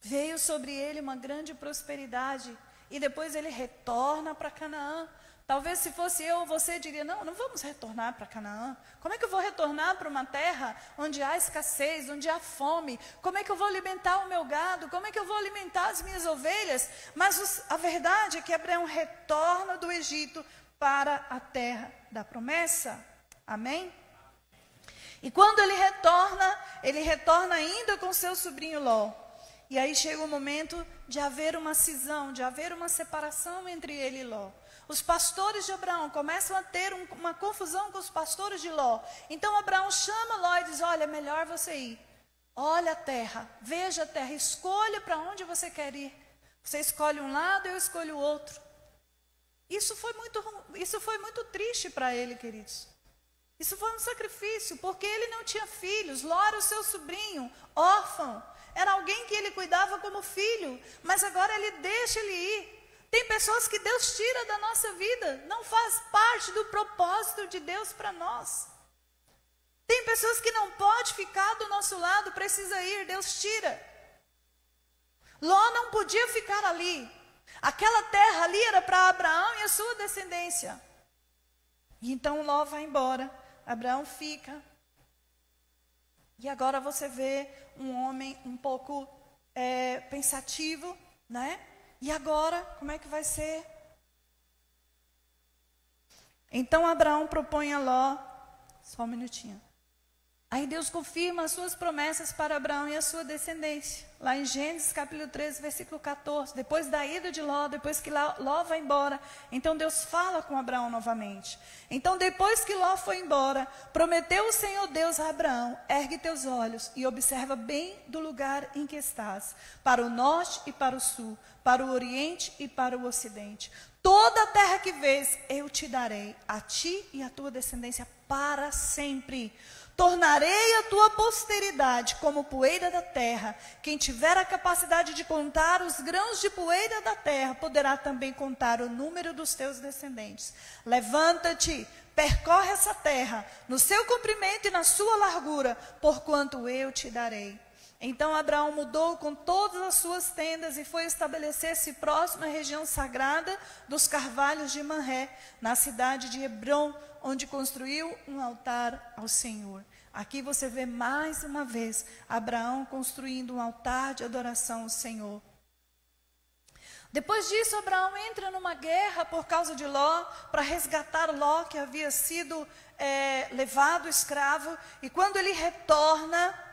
Veio sobre ele uma grande prosperidade. E depois ele retorna para Canaã. Talvez se fosse eu ou você diria, não vamos retornar para Canaã. Como é que eu vou retornar para uma terra onde há escassez, onde há fome? Como é que eu vou alimentar o meu gado? Como é que eu vou alimentar as minhas ovelhas? Mas a verdade é que Abraão retorna do Egito para a terra da promessa. Amém? E quando ele retorna ainda com seu sobrinho Ló. E aí chega o momento de haver uma cisão, de haver uma separação entre ele e Ló. Os pastores de Abraão começam a ter uma confusão com os pastores de Ló. Então Abraão chama Ló e diz, olha, é melhor você ir. Olha a terra, veja a terra, escolha para onde você quer ir. Você escolhe um lado, eu escolho o outro. Isso foi muito triste para ele, queridos. Isso foi um sacrifício, porque ele não tinha filhos. Ló era o seu sobrinho, órfão. Era alguém que ele cuidava como filho. Mas agora ele deixa ele ir. Tem pessoas que Deus tira da nossa vida. Não faz parte do propósito de Deus para nós. Tem pessoas que não pode ficar do nosso lado, precisa ir, Deus tira. Ló não podia ficar ali. Aquela terra ali era para Abraão e a sua descendência. E então Ló vai embora. Abraão fica. E agora você vê um homem um pouco pensativo, né? E agora, como é que vai ser? Então Abraão propõe a Ló, só um minutinho. Aí Deus confirma as suas promessas para Abraão e a sua descendência. Lá em Gênesis capítulo 13, versículo 14. Depois da ida de Ló, depois que Ló vai embora, então Deus fala com Abraão novamente. Então depois que Ló foi embora, prometeu o Senhor Deus a Abraão, ergue teus olhos e observa bem do lugar em que estás, para o norte e para o sul, para o oriente e para o ocidente. Toda a terra que vês, eu te darei, a ti e a tua descendência para sempre. Tornarei a tua posteridade como poeira da terra. Quem tiver a capacidade de contar os grãos de poeira da terra, poderá também contar o número dos teus descendentes. Levanta-te, percorre essa terra, no seu comprimento e na sua largura, porquanto eu te darei. Então Abraão mudou com todas as suas tendas e foi estabelecer-se próximo à região sagrada dos carvalhos de Manré, na cidade de Hebrom, onde construiu um altar ao Senhor. Aqui você vê mais uma vez Abraão construindo um altar de adoração ao Senhor. Depois disso, Abraão entra numa guerra por causa de Ló, para resgatar Ló, que havia sido levado escravo. E quando ele retorna,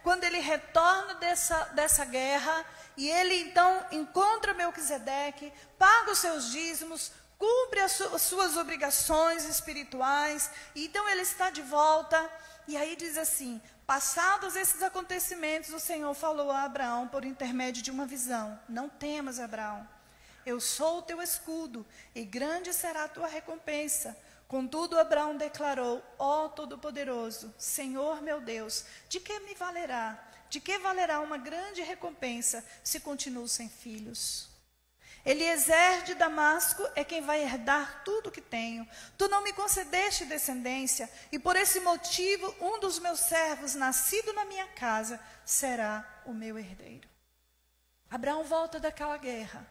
quando ele retorna dessa guerra, e ele então encontra Melquisedeque, paga os seus dízimos, cumpre as suas obrigações espirituais, e então ele está de volta. E aí diz assim: passados esses acontecimentos, o Senhor falou a Abraão por intermédio de uma visão: não temas, Abraão, eu sou o teu escudo, e grande será a tua recompensa. Contudo, Abraão declarou: ó Todo-Poderoso, Senhor meu Deus, de que me valerá? De que valerá uma grande recompensa se continuo sem filhos? Eliezer de Damasco é quem vai herdar tudo o que tenho. Tu não me concedeste descendência, e por esse motivo um dos meus servos, nascido na minha casa, será o meu herdeiro. Abraão volta daquela guerra,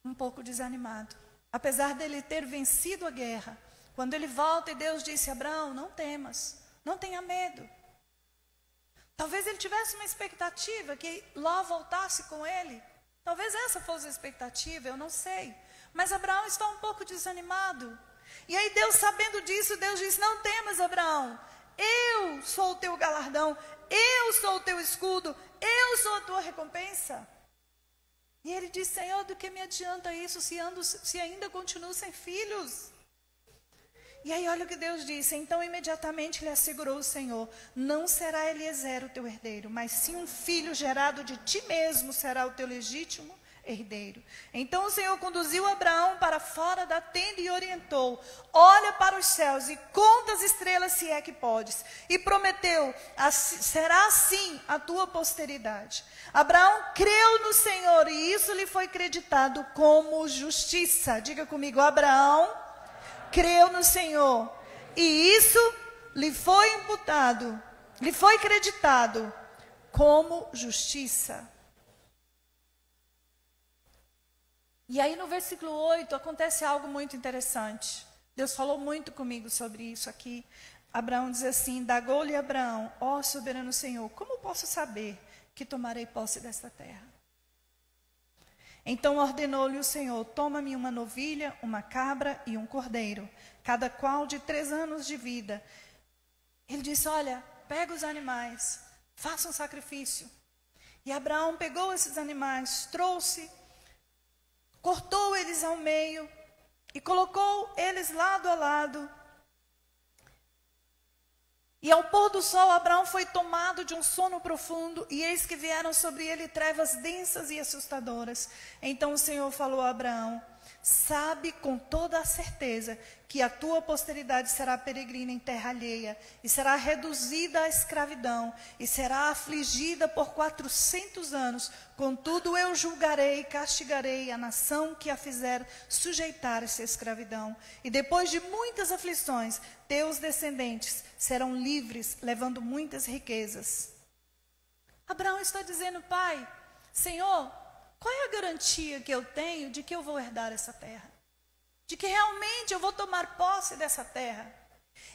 um pouco desanimado. Apesar dele ter vencido a guerra, quando ele volta e Deus disse: Abraão, não temas, não tenha medo. Talvez ele tivesse uma expectativa que Ló voltasse com ele. Talvez essa fosse a expectativa, eu não sei. Mas Abraão está um pouco desanimado. E aí Deus, sabendo disso, Deus diz: não temas, Abraão, eu sou o teu galardão, eu sou o teu escudo, eu sou a tua recompensa. E ele diz: Senhor, do que me adianta isso se ainda continuo sem filhos? E aí olha o que Deus disse: então imediatamente lhe assegurou o Senhor: não será Eliezer o teu herdeiro, mas sim um filho gerado de ti mesmo será o teu legítimo herdeiro. Então o Senhor conduziu Abraão para fora da tenda e orientou: olha para os céus e conta as estrelas, se é que podes. E prometeu: será assim a tua posteridade. Abraão creu no Senhor e isso lhe foi creditado como justiça. Diga comigo: Abraão creu no Senhor, e isso lhe foi imputado, lhe foi creditado como justiça. E aí no versículo 8 acontece algo muito interessante. Deus falou muito comigo sobre isso aqui. Abraão diz assim: indagou-lhe Abraão: ó soberano Senhor, como posso saber que tomarei posse desta terra? Então ordenou-lhe o Senhor: toma-me uma novilha, uma cabra e um cordeiro, cada qual de 3 anos de vida. Ele disse: olha, pega os animais, faça um sacrifício. E Abraão pegou esses animais, trouxe, cortou eles ao meio e colocou eles lado a lado. E ao pôr do sol, Abraão foi tomado de um sono profundo, e eis que vieram sobre ele trevas densas e assustadoras. Então o Senhor falou a Abraão: sabe com toda a certeza que a tua posteridade será peregrina em terra alheia, e será reduzida à escravidão, e será afligida por 400 anos. Contudo eu julgarei e castigarei a nação que a fizer sujeitar-se à escravidão. E depois de muitas aflições, teus descendentes serão livres, levando muitas riquezas. Abraão está dizendo: pai, Senhor, qual é a garantia que eu tenho de que eu vou herdar essa terra? De que realmente eu vou tomar posse dessa terra?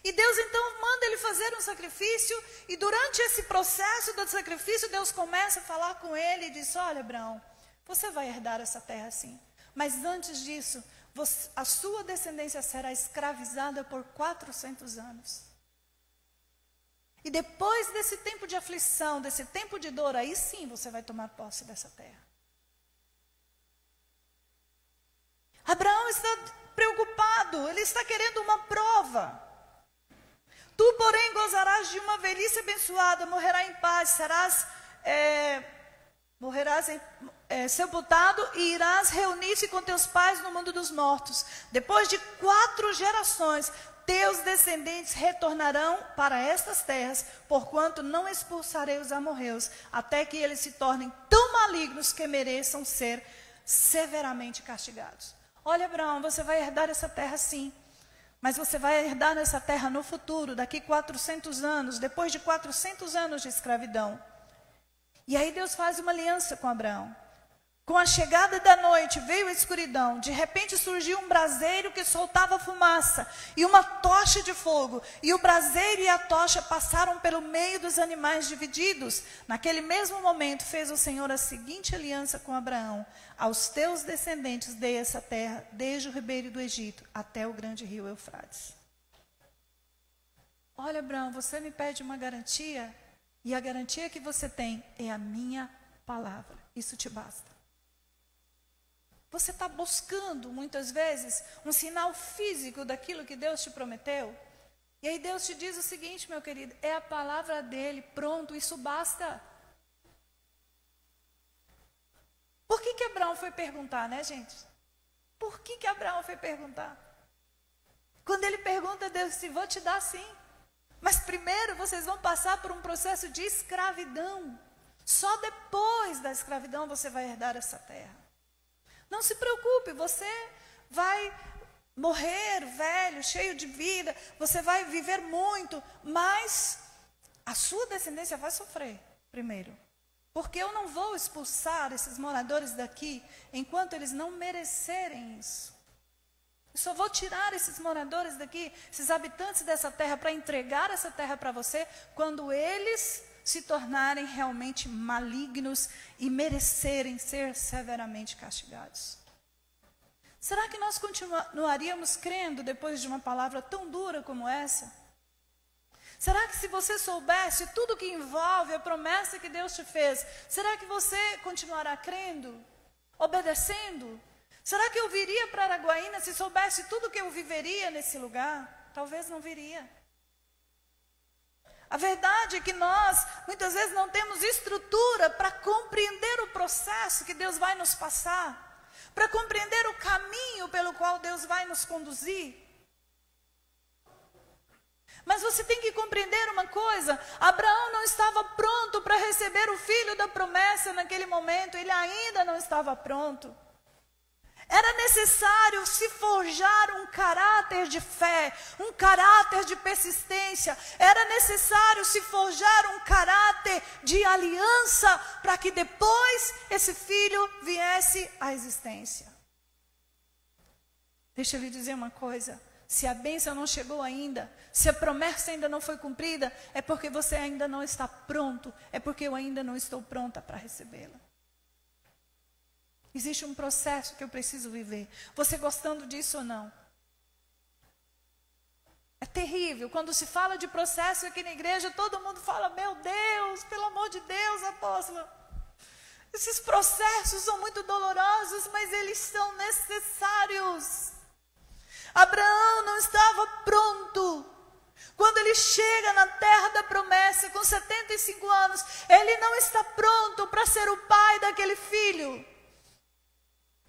E Deus então manda ele fazer um sacrifício, e durante esse processo do sacrifício, Deus começa a falar com ele e diz: olha, Abraão, você vai herdar essa terra sim, mas antes disso, a sua descendência será escravizada por 400 anos. E depois desse tempo de aflição, desse tempo de dor, aí sim você vai tomar posse dessa terra. Abraão está preocupado, ele está querendo uma prova. Tu, porém, gozarás de uma velhice abençoada, morrerás em paz, morrerás sepultado e irás reunir-se com teus pais no mundo dos mortos. Depois de 4 gerações, teus descendentes retornarão para estas terras, porquanto não expulsarei os amorreus, até que eles se tornem tão malignos que mereçam ser severamente castigados. Olha, Abraão, você vai herdar essa terra sim, mas você vai herdar essa terra no futuro, daqui 400 anos, depois de 400 anos de escravidão. E aí Deus faz uma aliança com Abraão. Com a chegada da noite veio a escuridão. De repente surgiu um braseiro que soltava fumaça e uma tocha de fogo. E o braseiro e a tocha passaram pelo meio dos animais divididos. Naquele mesmo momento fez o Senhor a seguinte aliança com Abraão: aos teus descendentes dei essa terra, desde o ribeiro do Egito até o grande rio Eufrates. Olha, Abraão, você me pede uma garantia, e a garantia que você tem é a minha palavra. Isso te basta. Você está buscando, muitas vezes, um sinal físico daquilo que Deus te prometeu? E aí Deus te diz o seguinte, meu querido, é a palavra dele, pronto, isso basta. Por que Abraão foi perguntar, né, gente? Por que Abraão foi perguntar? Quando ele pergunta, Deus disse, vou te dar sim. Mas primeiro vocês vão passar por um processo de escravidão. Só depois da escravidão você vai herdar essa terra. Não se preocupe, você vai morrer velho, cheio de vida, você vai viver muito, mas a sua descendência vai sofrer primeiro. Porque eu não vou expulsar esses moradores daqui enquanto eles não merecerem isso. Eu só vou tirar esses moradores daqui, esses habitantes dessa terra, para entregar essa terra para você, quando eles se tornarem realmente malignos e merecerem ser severamente castigados. Será que nós continuaríamos crendo depois de uma palavra tão dura como essa? Será que se você soubesse tudo que envolve a promessa que Deus te fez, será que você continuará crendo, obedecendo? Será que eu viria para Araguaína se soubesse tudo que eu viveria nesse lugar? Talvez não viria. A verdade é que nós, muitas vezes, não temos estrutura para compreender o processo que Deus vai nos passar, para compreender o caminho pelo qual Deus vai nos conduzir. Mas você tem que compreender uma coisa, Abraão não estava pronto para receber o filho da promessa naquele momento, ele ainda não estava pronto. Era necessário se forjar um caráter de fé, um caráter de persistência. Era necessário se forjar um caráter de aliança para que depois esse filho viesse à existência. Deixa eu lhe dizer uma coisa. Se a bênção não chegou ainda, se a promessa ainda não foi cumprida, é porque você ainda não está pronto, é porque eu ainda não estou pronta para recebê-la. Existe um processo que eu preciso viver. Você gostando disso ou não? É terrível. Quando se fala de processo aqui na igreja, todo mundo fala, meu Deus, pelo amor de Deus, apóstolo. Esses processos são muito dolorosos, mas eles são necessários. Abraão não estava pronto. Quando ele chega na terra da promessa, com 75 anos, ele não está pronto para ser o pai daquele filho.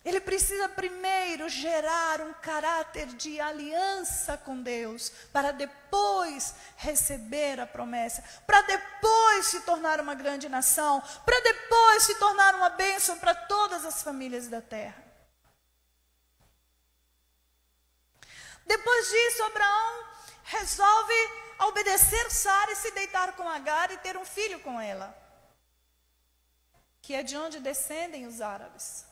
Ele precisa primeiro gerar um caráter de aliança com Deus, para depois receber a promessa, para depois se tornar uma grande nação, para depois se tornar uma bênção para todas as famílias da terra. Depois disso, Abraão resolve obedecer Sara e se deitar com Agar e ter um filho com ela, que é de onde descendem os árabes.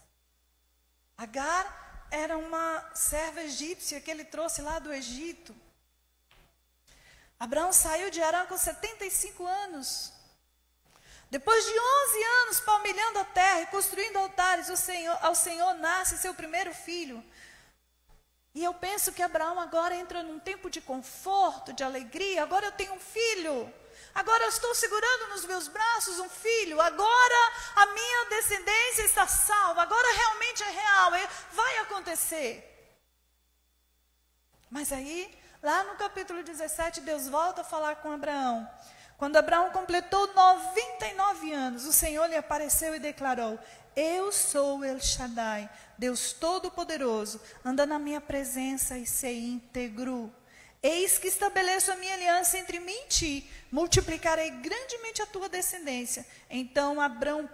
Agar era uma serva egípcia que ele trouxe lá do Egito. Abraão saiu de Harã com 75 anos. Depois de 11 anos palmilhando a terra e construindo altares, ao Senhor nasce seu primeiro filho. E eu penso que Abraão agora entra num tempo de conforto, de alegria. Agora eu tenho um filho. Agora eu estou segurando nos meus braços um filho. Agora a minha descendência está salva. Agora realmente é real. Vai acontecer. Mas aí, lá no capítulo 17, Deus volta a falar com Abraão. Quando Abraão completou 99 anos, o Senhor lhe apareceu e declarou: eu sou El Shaddai, Deus Todo-Poderoso, anda na minha presença e ser íntegro. Eis que estabeleço a minha aliança entre mim e ti, multiplicarei grandemente a tua descendência. Então Abraão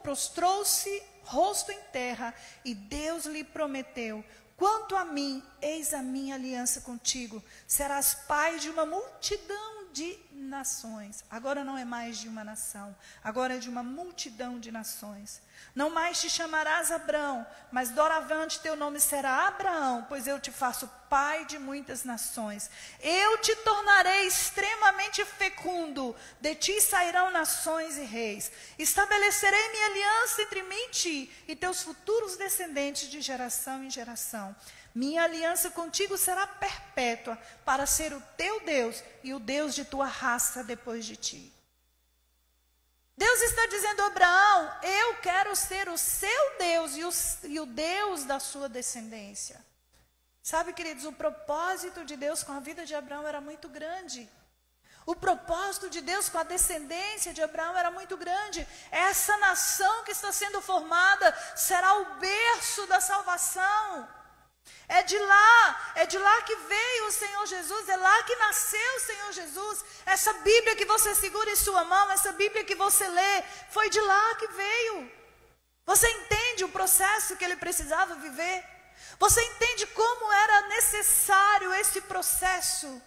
prostrou-se, rosto em terra, e Deus lhe prometeu: quanto a mim, eis a minha aliança contigo, serás pai de uma multidão de nações. Agora não é mais de uma nação, agora é de uma multidão de nações. Não mais te chamarás Abrão, mas doravante teu nome será Abraão, pois eu te faço pai de muitas nações. Eu te tornarei extremamente fecundo, de ti sairão nações e reis. Estabelecerei minha aliança entre mim e ti, e teus futuros descendentes de geração em geração. Minha aliança contigo será perpétua, para ser o teu Deus e o Deus de tua raça depois de ti. Deus está dizendo a Abraão, eu quero ser o seu Deus e o Deus da sua descendência. Sabe, queridos, o propósito de Deus com a vida de Abraão era muito grande. O propósito de Deus com a descendência de Abraão era muito grande. Essa nação que está sendo formada será o berço da salvação. É de lá que veio o Senhor Jesus, é lá que nasceu o Senhor Jesus. Essa Bíblia que você segura em sua mão, essa Bíblia que você lê, foi de lá que veio. Você entende o processo que ele precisava viver? Você entende como era necessário esse processo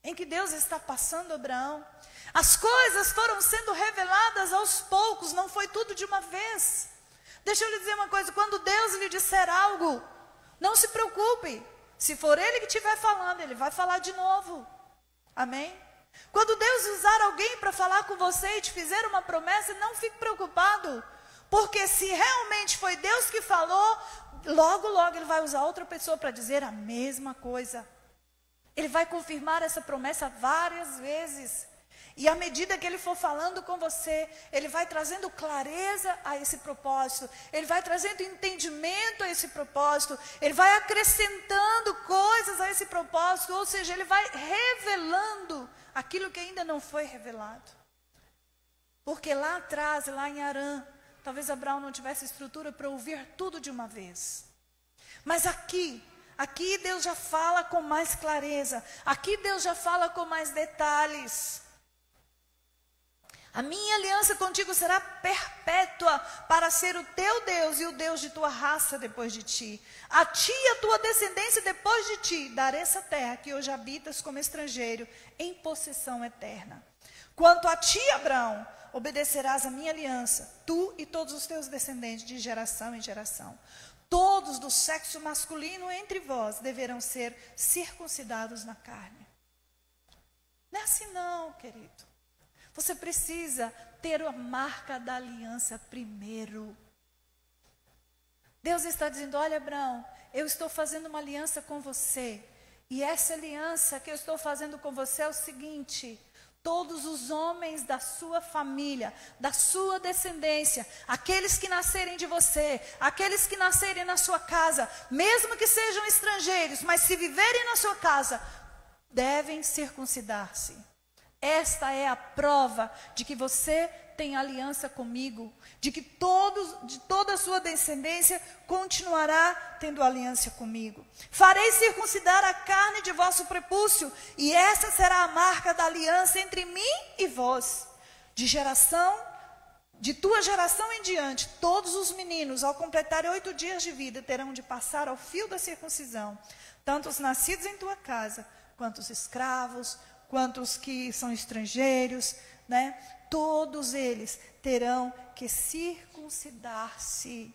em que Deus está passando Abraão? As coisas foram sendo reveladas aos poucos, não foi tudo de uma vez. Deixa eu lhe dizer uma coisa, quando Deus lhe disser algo, não se preocupe, se for Ele que estiver falando, Ele vai falar de novo, amém? Quando Deus usar alguém para falar com você e te fizer uma promessa, não fique preocupado, porque se realmente foi Deus que falou, logo Ele vai usar outra pessoa para dizer a mesma coisa. Ele vai confirmar essa promessa várias vezes. E à medida que ele for falando com você, ele vai trazendo clareza a esse propósito, ele vai trazendo entendimento a esse propósito, ele vai acrescentando coisas a esse propósito, ou seja, ele vai revelando aquilo que ainda não foi revelado. Porque lá atrás, lá em Harã, talvez Abraão não tivesse estrutura para ouvir tudo de uma vez. Mas aqui Deus já fala com mais clareza, aqui Deus já fala com mais detalhes. A minha aliança contigo será perpétua, para ser o teu Deus e o Deus de tua raça depois de ti. A ti e a tua descendência depois de ti, darei essa terra que hoje habitas como estrangeiro, em possessão eterna. Quanto a ti, Abraão, obedecerás a minha aliança, tu e todos os teus descendentes de geração em geração. Todos do sexo masculino entre vós deverão ser circuncidados na carne. Não é assim não, querido. Você precisa ter a marca da aliança primeiro. Deus está dizendo, olha Abraão, eu estou fazendo uma aliança com você. E essa aliança que eu estou fazendo com você é o seguinte: todos os homens da sua família, da sua descendência, aqueles que nascerem de você, aqueles que nascerem na sua casa, mesmo que sejam estrangeiros, mas se viverem na sua casa, devem circuncidar-se. Esta é a prova de que você tem aliança comigo, de que de toda a sua descendência continuará tendo aliança comigo. Farei circuncidar a carne de vosso prepúcio, e essa será a marca da aliança entre mim e vós. De tua geração em diante, todos os meninos, ao completarem 8 dias de vida, terão de passar ao fio da circuncisão, tanto os nascidos em tua casa, quanto os escravos, quanto os que são estrangeiros, né? Todos eles terão que circuncidar-se,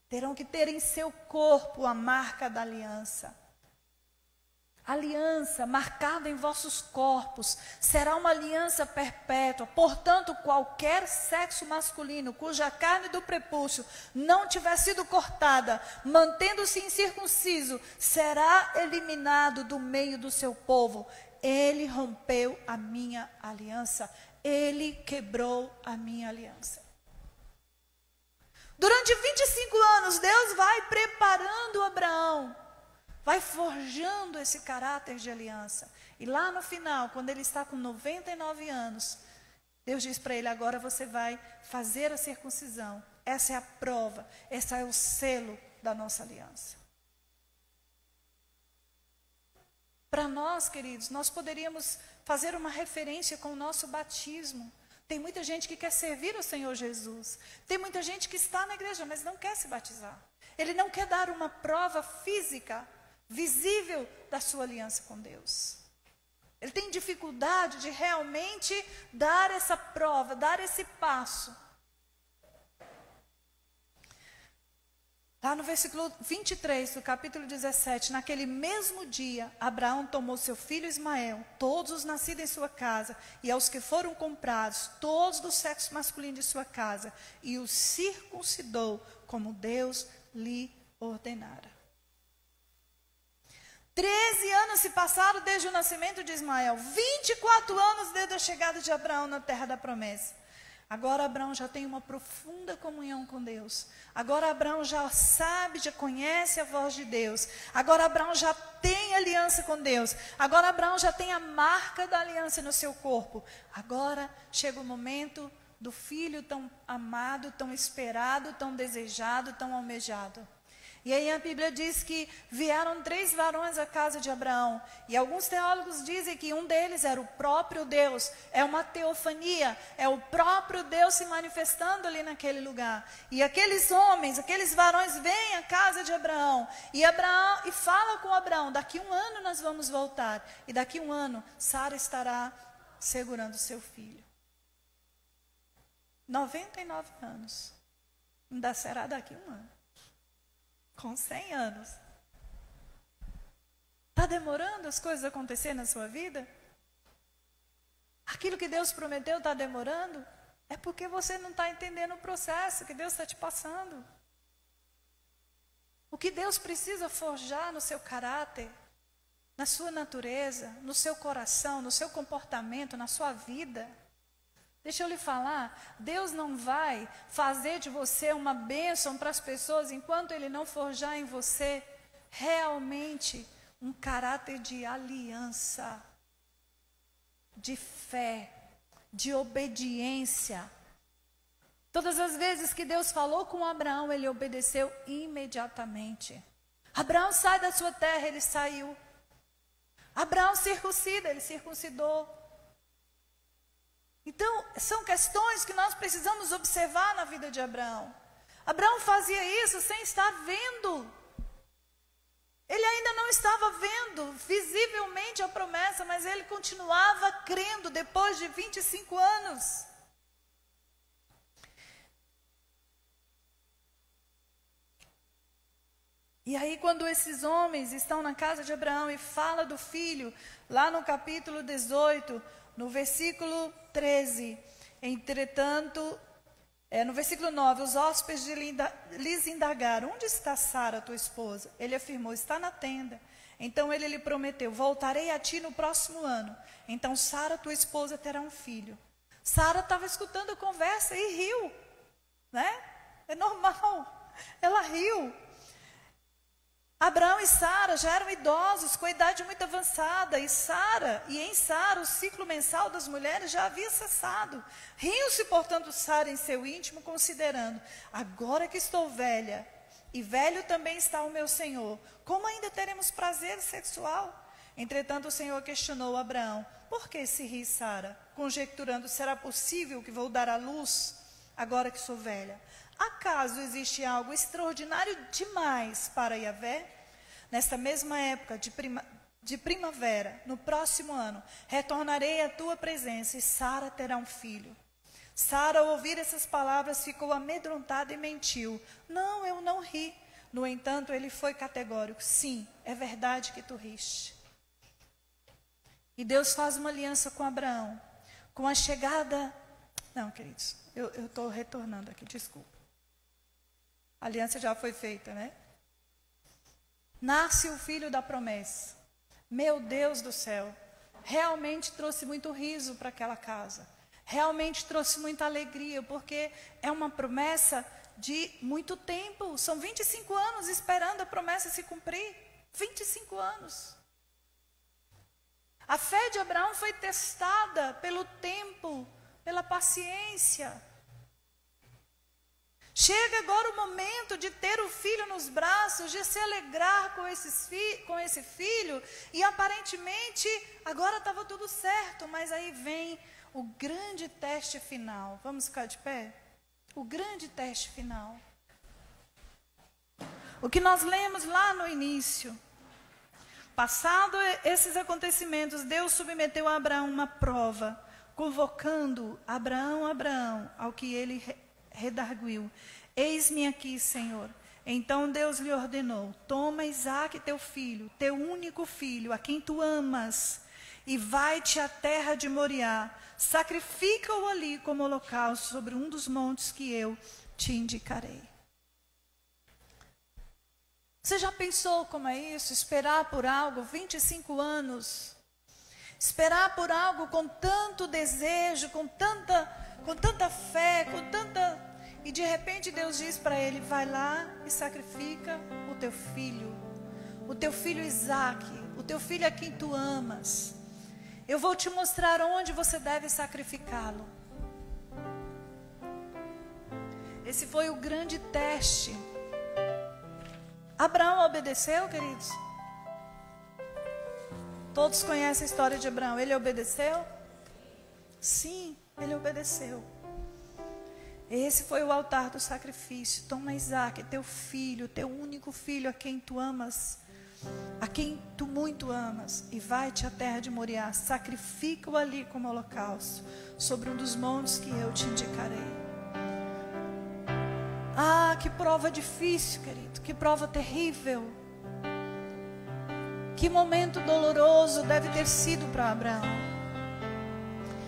terão que ter em seu corpo a marca da aliança. Aliança marcada em vossos corpos será uma aliança perpétua. Portanto, qualquer sexo masculino cuja carne do prepúcio não tiver sido cortada, mantendo-se incircunciso, será eliminado do meio do seu povo. Ele rompeu a minha aliança. Ele quebrou a minha aliança. Durante 25 anos, Deus vai preparando Abraão, vai forjando esse caráter de aliança. E lá no final, quando ele está com 99 anos, Deus diz para ele, agora você vai fazer a circuncisão. Essa é a prova, esse é o selo da nossa aliança. Para nós, queridos, nós poderíamos fazer uma referência com o nosso batismo. Tem muita gente que quer servir ao Senhor Jesus. Tem muita gente que está na igreja, mas não quer se batizar. Ele não quer dar uma prova física, visível, da sua aliança com Deus. Ele tem dificuldade de realmente dar essa prova, dar esse passo. Lá no versículo 23 do capítulo 17, naquele mesmo dia, Abraão tomou seu filho Ismael, todos os nascidos em sua casa, e aos que foram comprados, todos do sexo masculino de sua casa, e os circuncidou, como Deus lhe ordenara. 13 anos se passaram desde o nascimento de Ismael, 24 anos desde a chegada de Abraão na terra da promessa. Agora Abraão já tem uma profunda comunhão com Deus. Agora Abraão já sabe, já conhece a voz de Deus. Agora Abraão já tem aliança com Deus. Agora Abraão já tem a marca da aliança no seu corpo. Agora chega o momento do filho tão amado, tão esperado, tão desejado, tão almejado. E aí a Bíblia diz que vieram 3 varões à casa de Abraão. E alguns teólogos dizem que um deles era o próprio Deus. É uma teofania, é o próprio Deus se manifestando ali naquele lugar. E aqueles homens, aqueles varões vêm à casa de Abraão. E fala com Abraão, daqui 1 ano nós vamos voltar. E daqui 1 ano Sara estará segurando seu filho. 99 anos. Ainda será daqui 1 ano. Com 100 anos. Está demorando as coisas acontecerem na sua vida? Aquilo que Deus prometeu está demorando? É porque você não está entendendo o processo que Deus está te passando. O que Deus precisa forjar no seu caráter, na sua natureza, no seu coração, no seu comportamento, na sua vida. Deixa eu lhe falar, Deus não vai fazer de você uma bênção para as pessoas enquanto Ele não forjar em você realmente um caráter de aliança, de fé, de obediência. Todas as vezes que Deus falou com Abraão, ele obedeceu imediatamente. Abraão sai da sua terra, ele saiu. Abraão circuncida, ele circuncidou. Então, são questões que nós precisamos observar na vida de Abraão. Abraão fazia isso sem estar vendo. Ele ainda não estava vendo visivelmente a promessa, mas ele continuava crendo depois de 25 anos. E aí, quando esses homens estão na casa de Abraão e fala do filho, lá no capítulo 18, no versículo 13, entretanto, no versículo 9, os hóspedes lhes indagaram, onde está Sara, tua esposa? Ele afirmou, está na tenda. Então ele lhe prometeu, voltarei a ti no próximo ano. Então Sara, tua esposa, terá um filho. Sara estava escutando a conversa e riu, né? É normal, ela riu. Abraão e Sara já eram idosos, com a idade muito avançada, e em Sara o ciclo mensal das mulheres já havia cessado. Riu-se, portanto, Sara em seu íntimo, considerando, agora que estou velha, e velho também está o meu Senhor, como ainda teremos prazer sexual? Entretanto o Senhor questionou Abraão, por que se ri, Sara? Conjecturando, será possível que vou dar à luz, agora que sou velha? Acaso existe algo extraordinário demais para Yahvé? Nesta mesma época de primavera, no próximo ano, retornarei à tua presença e Sara terá um filho. Sara, ao ouvir essas palavras, ficou amedrontada e mentiu. Não, eu não ri. No entanto, ele foi categórico. Sim, é verdade que tu riste. E Deus faz uma aliança com Abraão. Com a chegada... Não, queridos, eu estou retornando aqui, desculpa. A aliança já foi feita, né? Nasce o filho da promessa. Meu Deus do céu. Realmente trouxe muito riso para aquela casa. Realmente trouxe muita alegria, porque é uma promessa de muito tempo. São 25 anos esperando a promessa se cumprir. 25 anos. A fé de Abraão foi testada pelo tempo, pela paciência. Chega agora o momento de ter o filho nos braços, de se alegrar com esse filho, e aparentemente agora estava tudo certo, mas aí vem o grande teste final. Vamos ficar de pé? O grande teste final. O que nós lemos lá no início. Passado esses acontecimentos, Deus submeteu a Abraão uma prova, convocando Abraão, Abraão, ao que ele redarguiu. Eis-me aqui, Senhor. Então Deus lhe ordenou, toma Isaque, teu filho, teu único filho, a quem tu amas, e vai-te à terra de Moriá, sacrifica-o ali como holocausto sobre um dos montes que eu te indicarei. Você já pensou como é isso? Esperar por algo, 25 anos. Esperar por algo com tanto desejo, com tanta fé, E de repente Deus diz para ele, vai lá e sacrifica o teu filho Isaque, o teu filho a quem tu amas. Eu vou te mostrar onde você deve sacrificá-lo. Esse foi o grande teste. Abraão obedeceu, queridos? Todos conhecem a história de Abraão. Ele obedeceu? Sim, ele obedeceu. Esse foi o altar do sacrifício. Toma Isaque, teu filho, teu único filho, a quem tu amas, a quem tu muito amas, e vai-te à terra de Moriá, sacrifica-o ali como holocausto, sobre um dos montes que eu te indicarei. Ah, que prova difícil, querido, que prova terrível. Que momento doloroso deve ter sido para Abraão.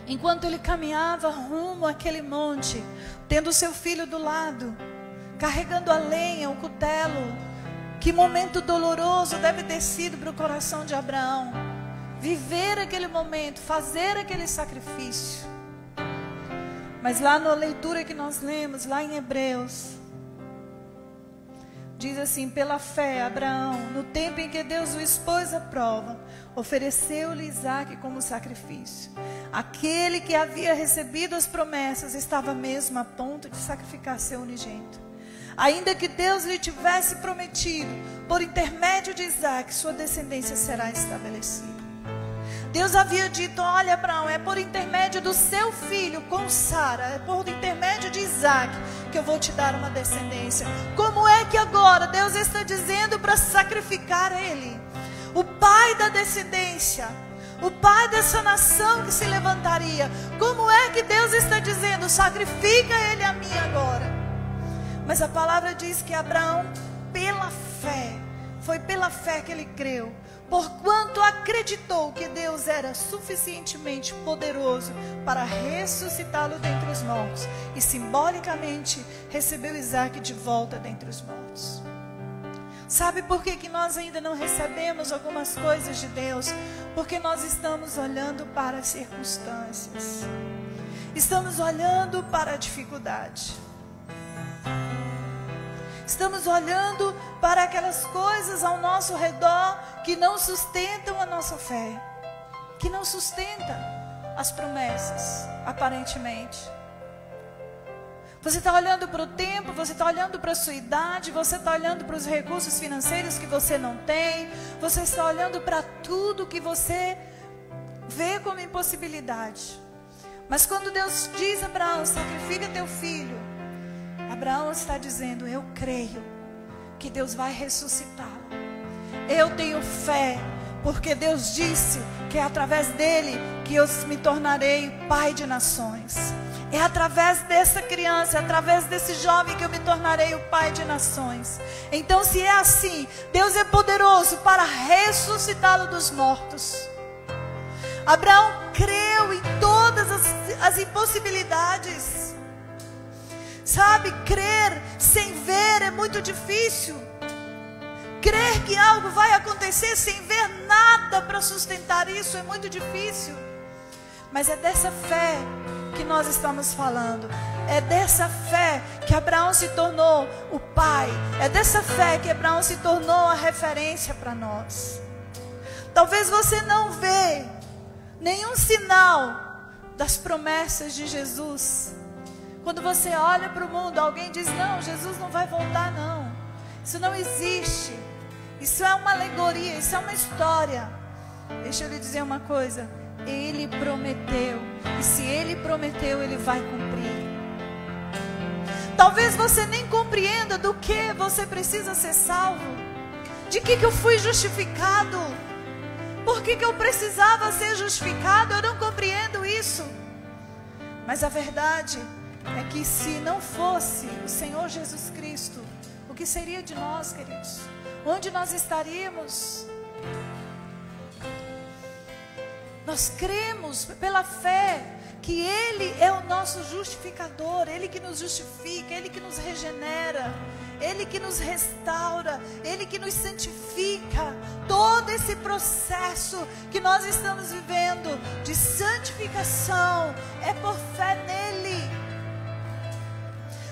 Enquanto ele caminhava rumo àquele monte, tendo seu filho do lado, carregando a lenha, o cutelo, que momento doloroso deve ter sido para o coração de Abraão. Viver aquele momento, fazer aquele sacrifício. Mas lá na leitura que nós lemos, lá em Hebreus, diz assim, pela fé, Abraão, no tempo em que Deus o expôs à prova, ofereceu-lhe Isaque como sacrifício. Aquele que havia recebido as promessas estava mesmo a ponto de sacrificar seu unigênito. Ainda que Deus lhe tivesse prometido, por intermédio de Isaque, sua descendência será estabelecida. Deus havia dito, olha Abraão, é por intermédio do seu filho com Sara, é por intermédio de Isaque que eu vou te dar uma descendência. Como é que agora Deus está dizendo para sacrificar ele? O pai da descendência, o pai dessa nação que se levantaria. Como é que Deus está dizendo, sacrifica ele a mim agora? Mas a palavra diz que Abraão, pela fé, foi pela fé que ele creu. Porquanto acreditou que Deus era suficientemente poderoso para ressuscitá-lo dentre os mortos. E simbolicamente recebeu Isaque de volta dentre os mortos. Sabe por que nós ainda não recebemos algumas coisas de Deus? Porque nós estamos olhando para as circunstâncias. Estamos olhando para a dificuldade. Estamos olhando para aquelas coisas ao nosso redor que não sustentam a nossa fé, que não sustentam as promessas, aparentemente. Você está olhando para o tempo, você está olhando para a sua idade, você está olhando para os recursos financeiros que você não tem, você está olhando para tudo que você vê como impossibilidade. Mas quando Deus diz a Abraão, sacrifica teu filho, Abraão está dizendo, eu creio que Deus vai ressuscitá-lo. Eu tenho fé, porque Deus disse que é através dele que eu me tornarei pai de nações. É através dessa criança, é através desse jovem que eu me tornarei o pai de nações. Então, se é assim, Deus é poderoso para ressuscitá-lo dos mortos. Abraão creu em todas as impossibilidades. Sabe, crer sem ver é muito difícil. Crer que algo vai acontecer sem ver nada para sustentar isso é muito difícil. Mas é dessa fé que nós estamos falando. É dessa fé que Abraão se tornou o pai. É dessa fé que Abraão se tornou a referência para nós. Talvez você não vê nenhum sinal das promessas de Jesus. Quando você olha para o mundo, alguém diz, não, Jesus não vai voltar não. Isso não existe. Isso é uma alegoria, isso é uma história. Deixa eu lhe dizer uma coisa. Ele prometeu. E se Ele prometeu, Ele vai cumprir. Talvez você nem compreenda do que você precisa ser salvo. De que eu fui justificado. Por que eu precisava ser justificado? Eu não compreendo isso. Mas a verdade é que se não fosse o Senhor Jesus Cristo, o que seria de nós, queridos? Onde nós estaríamos? Nós cremos pela fé que Ele é o nosso justificador, Ele que nos justifica, Ele que nos regenera, Ele que nos restaura, Ele que nos santifica. Todo esse processo que nós estamos vivendo de santificação é por fé nele.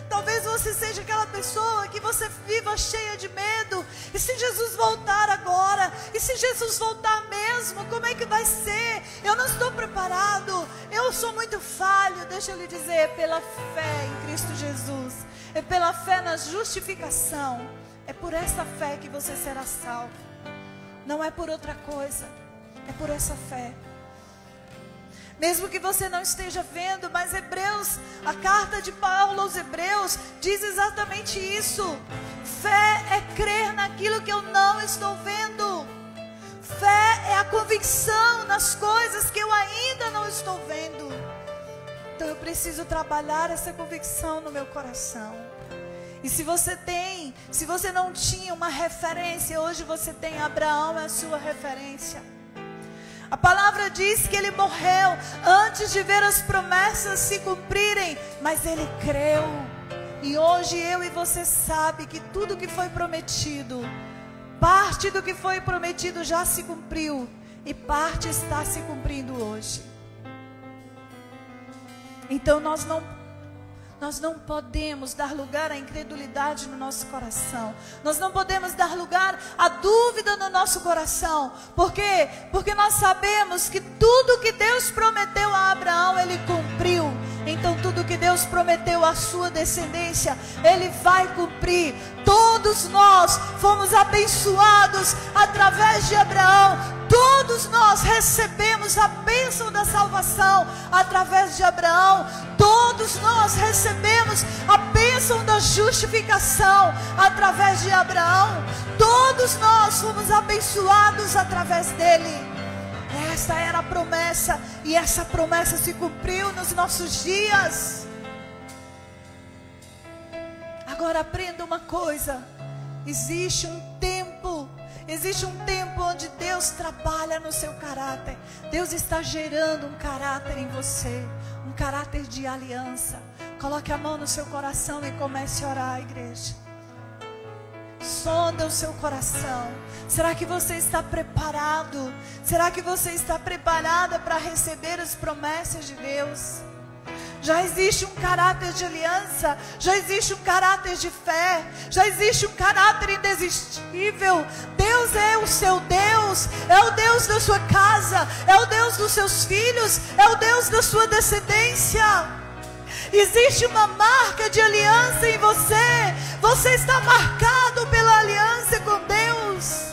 Talvez você seja aquela pessoa que você viva cheia de medo. E se Jesus voltar agora? E se Jesus voltar mesmo? Como é que vai ser? Eu não estou preparado. Eu sou muito falho. Deixa eu lhe dizer, pela fé em Cristo Jesus, é pela fé na justificação, é por essa fé que você será salvo. Não é por outra coisa. É por essa fé. Mesmo que você não esteja vendo, mas Hebreus, a carta de Paulo aos Hebreus, diz exatamente isso. Fé é crer naquilo que eu não estou vendo. Fé é a convicção nas coisas que eu ainda não estou vendo. Então eu preciso trabalhar essa convicção no meu coração. E se você não tinha uma referência, hoje você tem. Abraão é a sua referência. A palavra diz que ele morreu antes de ver as promessas se cumprirem, mas ele creu. E hoje eu e você sabe que tudo que foi prometido, parte do que foi prometido já se cumpriu, e parte está se cumprindo hoje. Então nós não podemos dar lugar à incredulidade no nosso coração. Nós não podemos dar lugar à dúvida no nosso coração. Por quê? Porque nós sabemos que tudo que Deus prometeu a Abraão, Ele cumpriu. Então tudo que Deus prometeu à sua descendência, Ele vai cumprir. Todos nós fomos abençoados através de Abraão. Todos nós recebemos a bênção da salvação através de Abraão. Todos nós recebemos a bênção da justificação através de Abraão. Todos nós fomos abençoados através dele. Essa era a promessa, e essa promessa se cumpriu nos nossos dias. Agora aprenda uma coisa: existe um tempo onde Deus trabalha no seu caráter. Deus está gerando um caráter em você, um caráter de aliança. Coloque a mão no seu coração e comece a orar, igreja. Sonda o seu coração. Será que você está preparado? Será que você está preparada para receber as promessas de Deus? Já existe um caráter de aliança, já existe um caráter de fé, já existe um caráter indesistível. Deus é o seu Deus, é o Deus da sua casa, é o Deus dos seus filhos, é o Deus da sua descendência. Existe uma marca de aliança em você. Você está marcado pela aliança com Deus.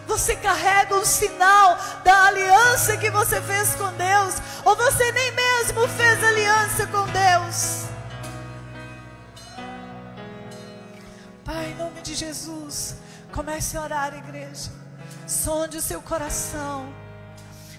Você carrega um sinal da aliança que você fez com Deus, ou você nem mesmo fez aliança com Deus? Pai, em nome de Jesus, comece a orar, igreja. Sonde o seu coração.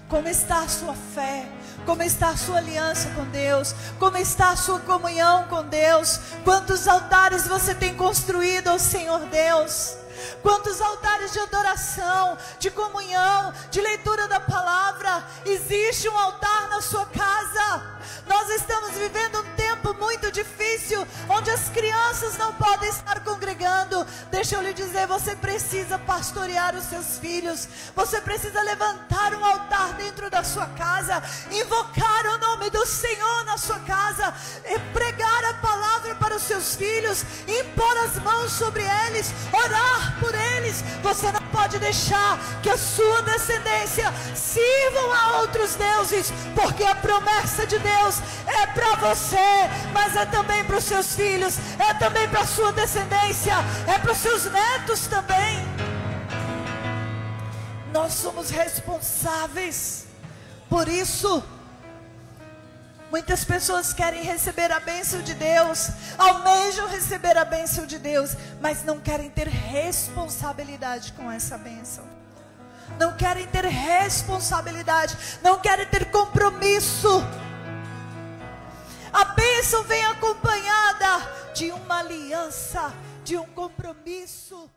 Como está a sua fé? Como está a sua aliança com Deus? Como está a sua comunhão com Deus? Quantos altares você tem construído ao Senhor Deus? Quantos altares de adoração, de comunhão, de leitura da palavra? Existe um altar na sua casa? Nós estamos vivendo um tempo muito difícil, onde as crianças não podem estar congregando. Deixa eu lhe dizer, você precisa pastorear os seus filhos. Você precisa levantar um altar dentro da sua casa, invocar o nome do Senhor na sua casa, e pregar a palavra para os seus filhos, impor as mãos sobre eles, orar por eles. Você não pode deixar que a sua descendência sirvam a outros deuses, porque a promessa de Deus é para você, mas é também para os seus filhos, é também para a sua descendência, é para os seus netos também. Nós somos responsáveis por isso. Muitas pessoas querem receber a bênção de Deus, almejam receber a bênção de Deus, mas não querem ter responsabilidade com essa bênção. não querem ter responsabilidade, não querem ter compromisso. A bênção vem acompanhada de uma aliança, de um compromisso.